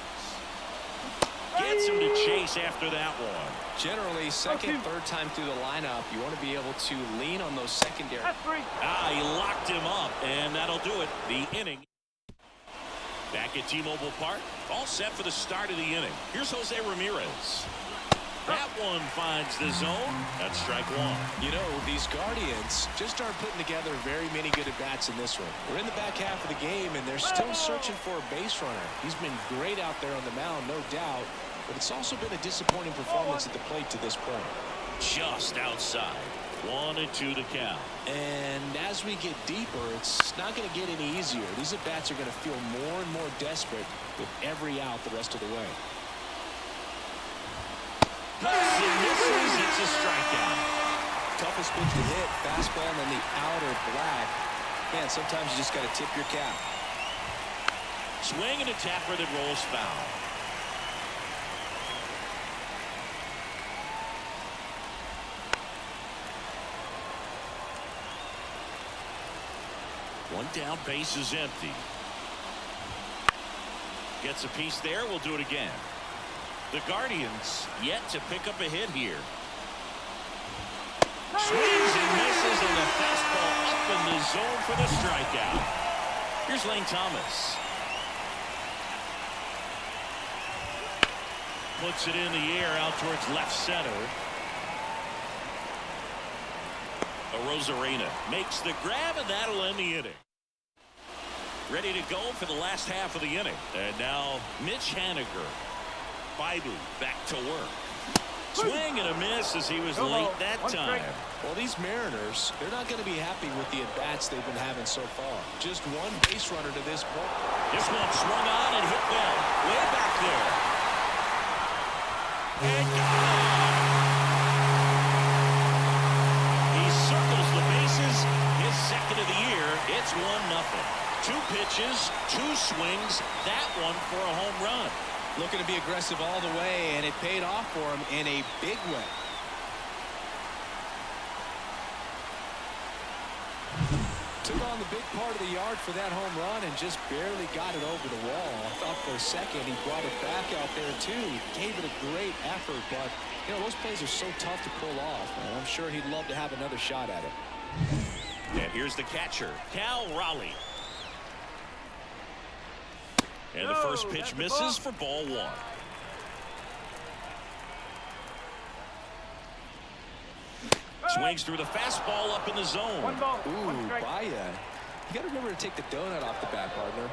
Gets him to chase after that one. Generally, second, third time through the lineup, you want to be able to lean on those secondary. He locked him up, and that'll do it. The inning. Back at T-Mobile Park, all set for the start of the inning. Here's Jose Ramirez. That one finds the zone. That's strike 1. You know, these Guardians just aren't putting together very many good at-bats in this one. We're in the back half of the game, and they're still searching for a base runner. He's been great out there on the mound, no doubt, but it's also been a disappointing performance at the plate to this point. Just outside. 1-2 to count. And as we get deeper, it's not going to get any easier. These at-bats are going to feel more and more desperate with every out the rest of the way. Misses. It's a strikeout. Toughest pitch to hit, fastball, and then the outer black. Man, sometimes you just got to tip your cap. Swing and a tapper that rolls foul. One down, base is empty. Gets a piece there. We'll do it again. The Guardians yet to pick up a hit here. Swings and misses, and the fastball up in the zone for the strikeout. Here's Lane Thomas. Puts it in the air out towards left center. Arozarena makes the grab, and that'll end the inning. Ready to go for the last half of the inning. And now Mitch Haniger. Baidu back to work. Swing and a miss as he was late that time. Well, these Mariners, they're not going to be happy with the at-bats they've been having so far. Just one base runner to this point. This one swung on and hit well. Way back there. And gone. He circles the bases. His second of the year. It's 1-0. 2 pitches, 2 swings. That one for a home run. Looking to be aggressive all the way, and it paid off for him in a big way. Took on the big part of the yard for that home run and just barely got it over the wall. I thought for a second he brought it back out there too. He gave it a great effort, but you know those plays are so tough to pull off. And I'm sure he'd love to have another shot at it. And here's the catcher, Cal Raleigh. And the first pitch misses for ball 1. Swings through the fastball up in the zone. One ball. Ooh, Baia. You got to remember to take the donut off the bat, partner.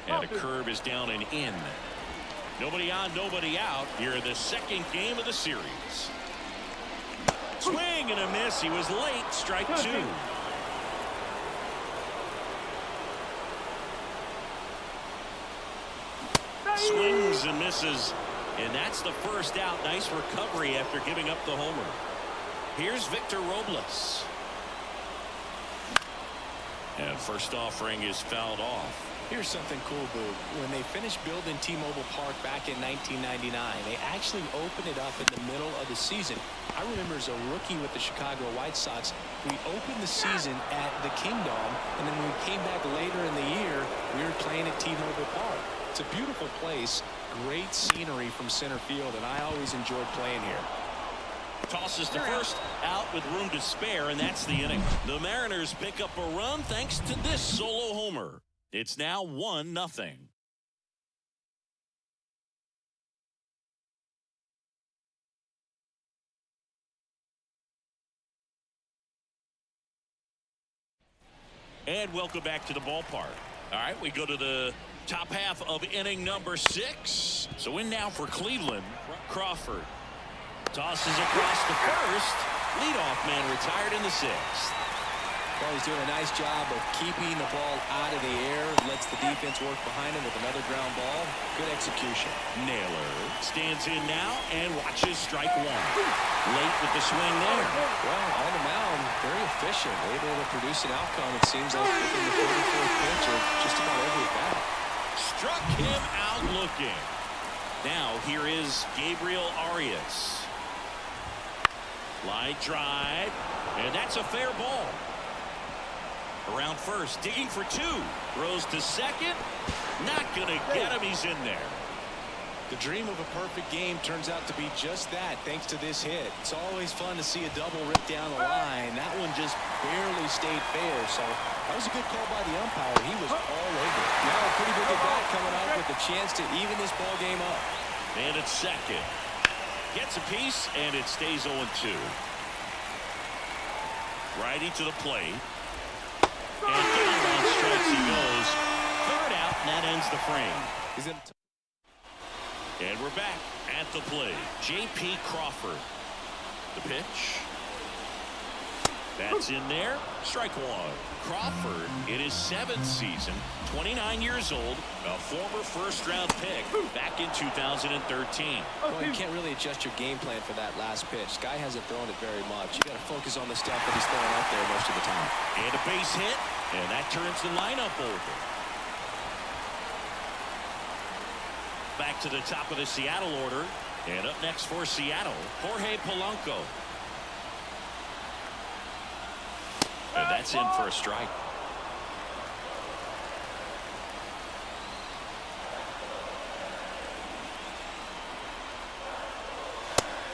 And a curve is down and in. Nobody on, nobody out here in the second game of the series. Swing and a miss. He was late. Strike two. Swings and misses. And that's the first out. Nice recovery after giving up the homer. Here's Victor Robles. And first offering is fouled off. Here's something cool, Boo. When they finished building T-Mobile Park back in 1999, they actually opened it up in the middle of the season. I remember as a rookie with the Chicago White Sox, we opened the season at the Kingdome, and then when we came back later in the year, we were playing at T-Mobile Park. It's a beautiful place, great scenery from center field, and I always enjoyed playing here. Tosses to first, out with room to spare, and that's the inning. The Mariners pick up a run thanks to this solo homer. It's now 1-0. And welcome back to the ballpark. All right, we go to the top half of inning number 6. So in now for Cleveland, Crawford. Tosses across the first. Leadoff man retired in the 6th. Well, he's doing a nice job of keeping the ball out of the air. Lets the defense work behind him with another ground ball. Good execution. Naylor stands in now and watches strike one. Late with the swing there. Well, on the mound, very efficient. Able to produce an outcome, it seems like, within the 44th pitch or just about every bat. Struck him out looking. Now here is Gabriel Arias. Line drive, and that's a fair ball. Around first, digging for 2. Throws to second. Not going to get him. He's in there. The dream of a perfect game turns out to be just that, thanks to this hit. It's always fun to see a double rip down the line. That one just barely stayed fair, so that was a good call by the umpire. He was all over it. Now a pretty big at bat coming up with a chance to even this ball game up. And it's second. Gets a piece, and it stays 0-2. Righty to the plate. And down on strikes he goes. Third out, and that ends the frame. And we're back at the plate. J.P. Crawford. The pitch. That's in there. Strike one. Crawford in his 7th season, 29 years old, a former first-round pick back in 2013. Well, you can't really adjust your game plan for that last pitch. Guy hasn't thrown it very much. You got to focus on the stuff that he's throwing out there most of the time. And a base hit, and that turns the lineup over. Back to the top of the Seattle order, and up next for Seattle, Jorge Polanco. And that's in for a strike.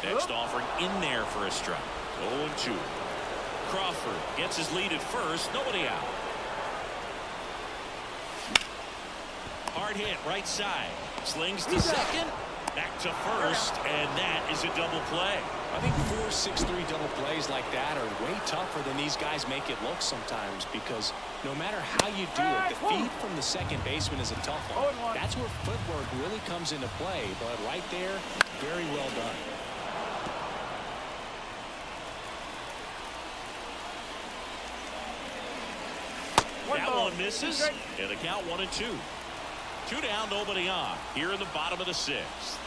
Next offering in there for a strike. 0-2. Crawford gets his lead at first. Nobody out. Hard hit right side. Slings to second. Back to first. And that is a double play. I think 4, 6, 3 double plays like that are way tougher than these guys make it look sometimes, because no matter how you do it, the feed from the second baseman is a tough one. That's where footwork really comes into play, but right there, very well done. That one misses, and the count 1-2. 2 down, nobody on. Here in the bottom of the 6th.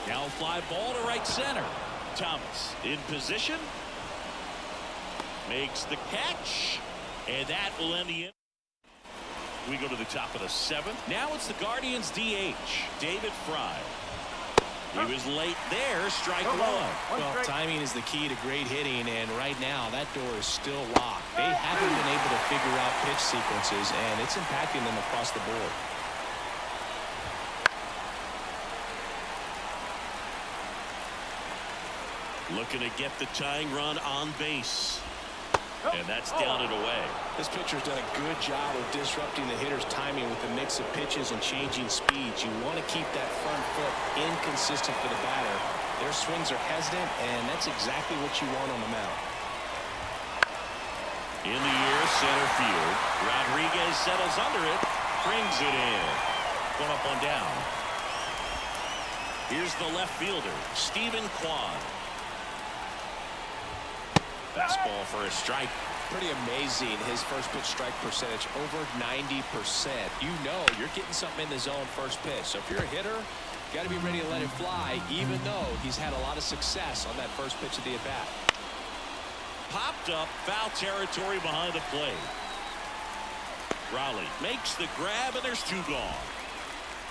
Now fly ball to right center. Thomas in position. Makes the catch. And that will end the inning. We go to the top of the 7th. Now it's the Guardians DH, David Fry. He was late there. Strike one. Well, timing is the key to great hitting, and right now that door is still locked. They haven't been able to figure out pitch sequences, and it's impacting them across the board. Looking to get the tying run on base. And that's down and away. This pitcher's done a good job of disrupting the hitter's timing with a mix of pitches and changing speeds. You want to keep that front foot inconsistent for the batter. Their swings are hesitant, and that's exactly what you want on the mound. In the air, center field. Rodriguez settles under it. brings it in. One up, one down. Here's the left fielder, Stephen Kwan. Fastball for a strike. Pretty amazing, his first pitch strike percentage, over 90%. You know you're getting something in the zone first pitch. So if you're a hitter, got to be ready to let it fly, even though he's had a lot of success on that first pitch of the at-bat. Popped up, foul territory behind the plate. Raleigh makes the grab, and there's two gone.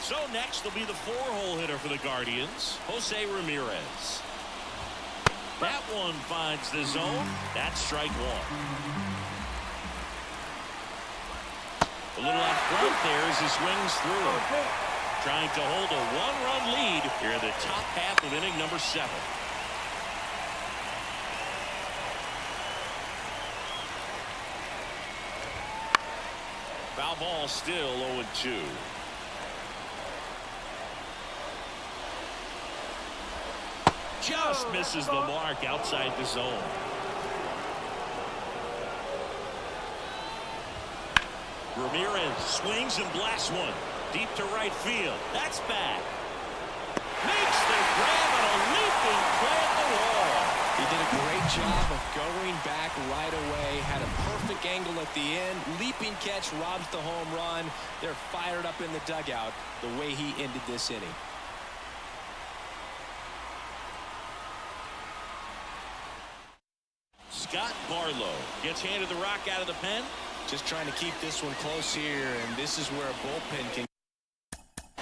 So next will be the four-hole hitter for the Guardians, Jose Ramirez. That one finds the zone. That's strike one. A little out front there as he swings through it. Trying to hold a one-run lead here in the top half of inning number 7. Foul ball, still 0-2. Just misses the mark outside the zone. Ramirez swings and blasts one deep to right field. That's back. Makes the grab and a leaping play at the wall. He did a great job of going back right away. Had a perfect angle at the end. Leaping catch robs the home run. They're fired up in the dugout the way he ended this inning. Scott Barlow gets handed the rock out of the pen. Just trying to keep this one close here, and this is where a bullpen can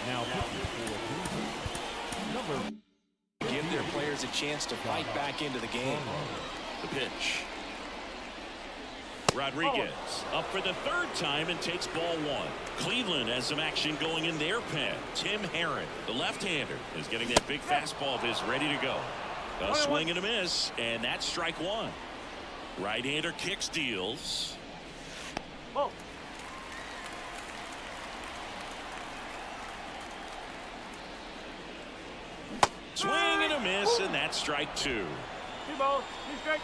Now number give their players a chance to fight back into the game. The pitch. Rodriguez up for the third time and takes ball one. Cleveland has some action going in their pen. Tim Herron, the left-hander, is getting that big fastball of his ready to go. A swing and a miss, and that's strike one. Right-hander kicks, deals. Ball. Swing and a miss, and that's strike two. 2 balls, 2 strikes.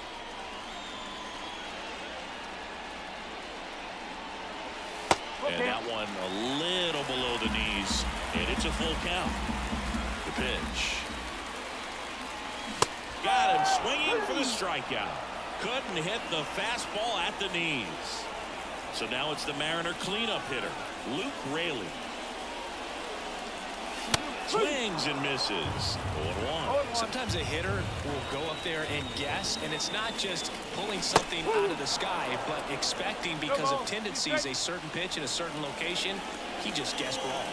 And that one a little below the knees, and it's a full count. The pitch. Got him swinging for the strikeout. Couldn't hit the fastball at the knees. So now it's the Mariner cleanup hitter, Luke Raley. Swings and misses. 0-1. Sometimes a hitter will go up there and guess, and it's not just pulling something out of the sky, but expecting because of tendencies a certain pitch in a certain location. He just guessed wrong.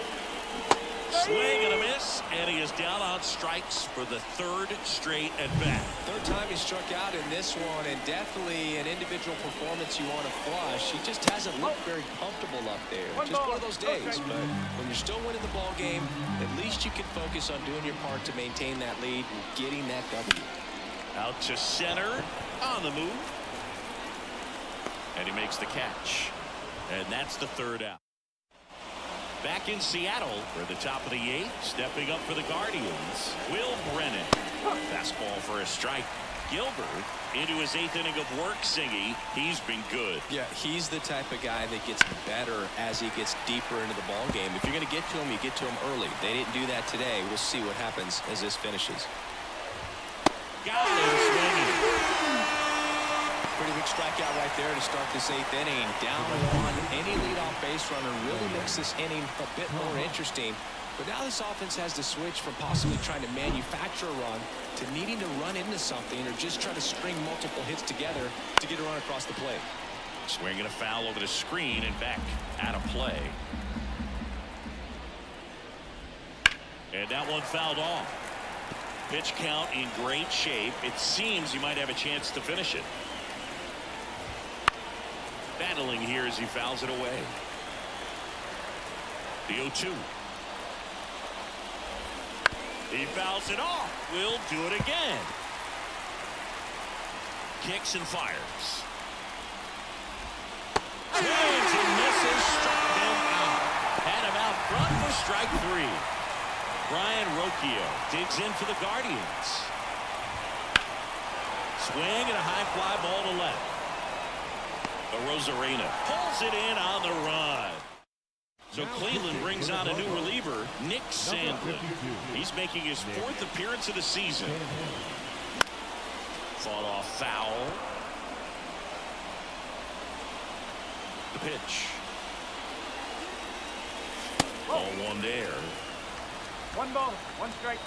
Swing and a miss, and he is down on strikes for the third straight at bat. Third time he struck out in this one, and definitely an individual performance you want to flush. He just hasn't looked very comfortable up there. Just one of those days. But when you're still winning the ball game, at least you can focus on doing your part to maintain that lead and getting that W. Out to center, on the move. And he makes the catch. And that's the third out. Back in Seattle for the top of the 8th, stepping up for the Guardians, Will Brennan. Fastball for a strike. Gilbert into his 8th inning of work singing. He's been good. Yeah, he's the type of guy that gets better as he gets deeper into the ball game. If you're going to get to him, you get to him early. They didn't do that today. We'll see what happens as this finishes. Got him swinging. Pretty big strikeout right there to start this 8th inning. Down one, any leadoff base runner really makes this inning a bit more interesting. But now this offense has to switch from possibly trying to manufacture a run to needing to run into something or just try to string multiple hits together to get a run across the plate. Swinging a foul over the screen and back out of play. And that one fouled off. Pitch count in great shape. It seems he might have a chance to finish it. Battling here as he fouls it away. The 0-2. He fouls it off. Will do it again. Kicks and fires. Swings and misses. Struck him out. Had him out front for strike 3. Brian Rocchio digs in for the Guardians. Swing and a high fly ball to left. Rosarena pulls it in on the run. So Cleveland brings out a new reliever, Nick Sandlin. He's making his 4th appearance of the season. Fought off foul. The pitch. Ball one there. 1 ball, 1 strike.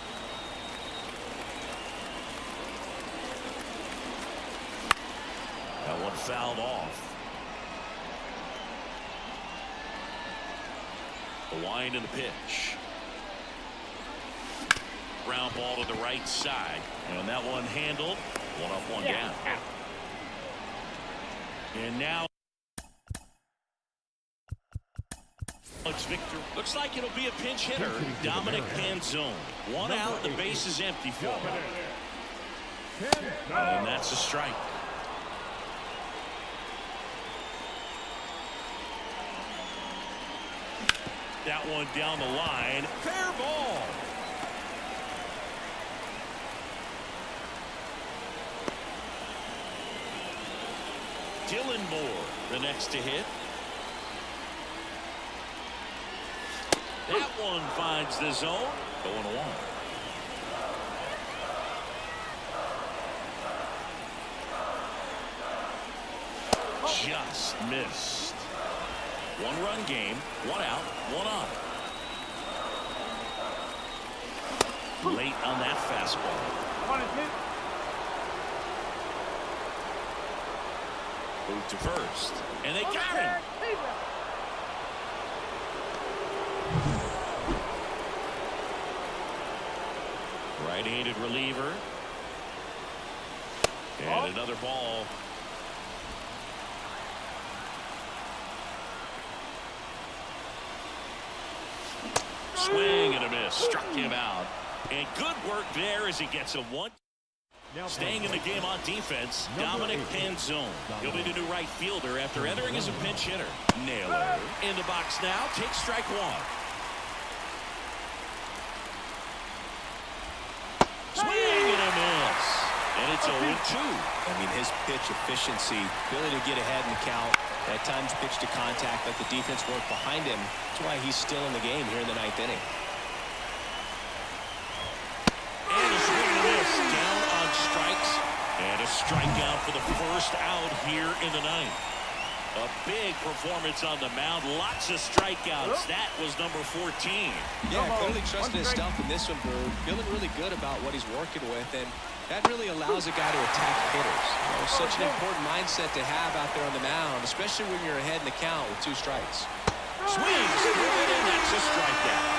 That one fouled off. The wind and the pitch. Ground ball to the right side. And that one handled. 1 up, 1 down. And now Alex Victor. Looks like it'll be a pinch hitter. Dominic Panzone. 1 out. The base is empty for him. And that's a strike. That one down the line. Fair ball. Dylan Moore, the next to hit. That one finds the zone. 0-1. Just missed. 1-run game, 1 out, 1 on. Late on that fastball. 1 and 2. Move to first. And they got him. Right-handed reliever. And another ball. Swing and a miss. Struck him out. And good work there as he gets a 1. Staying in the game on defense, Dominic Panzone. He'll be the new right fielder after entering as a pinch hitter. Naylor in the box now. Takes strike 1. Swing and a miss. And it's 0-2. I mean, his pitch efficiency, ability to get ahead in the count, at times pitch to contact, let the defense work behind him. That's why he's still in the game here in the 9th inning. And a swing and a miss. Down on strikes. And a strikeout for the first out here in the 9th. A big performance on the mound. Lots of strikeouts. That was number 14. Yeah, clearly trusting his stuff in this one, Bird. Feeling really good about what he's working with, and that really allows a guy to attack hitters. You know, such an important mindset to have out there on the mound, especially when you're ahead in the count with 2 strikes. Swings through it, and that's a strikeout.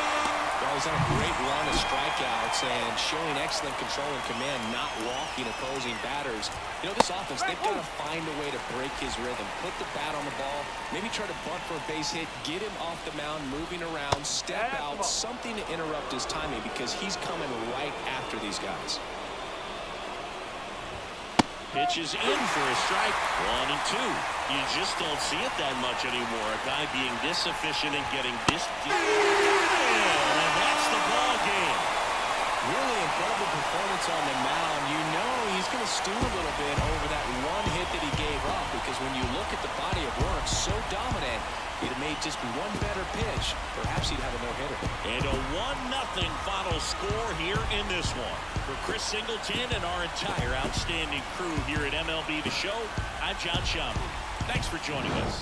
Well, he's on a great run of strikeouts and showing excellent control and command, not walking opposing batters. You know, this offense, they've got to find a way to break his rhythm, put the bat on the ball, maybe try to bunt for a base hit, get him off the mound, moving around, step out, something to interrupt his timing because he's coming right after these guys. Pitches in for a strike. 1 and 2. You just don't see it that much anymore. A guy being this efficient and getting this deep. And that's the ball game. Really incredible performance on the mound. You know he's going to stew a little bit over that 1 hit that he gave up because when you look at the body of work, so dominant, he'd have made just 1 better pitch. Perhaps he'd have a no-hitter. And a 1-0 final score here in this one. For Chris Singleton and our entire outstanding crew here at MLB The Show, I'm John Schaumburg. Thanks for joining us.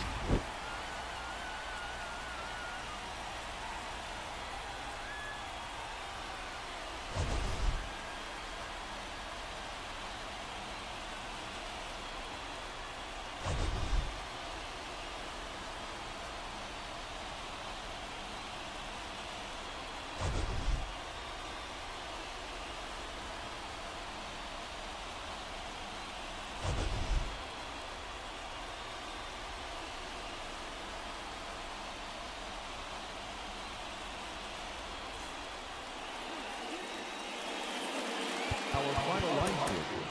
Our final line score.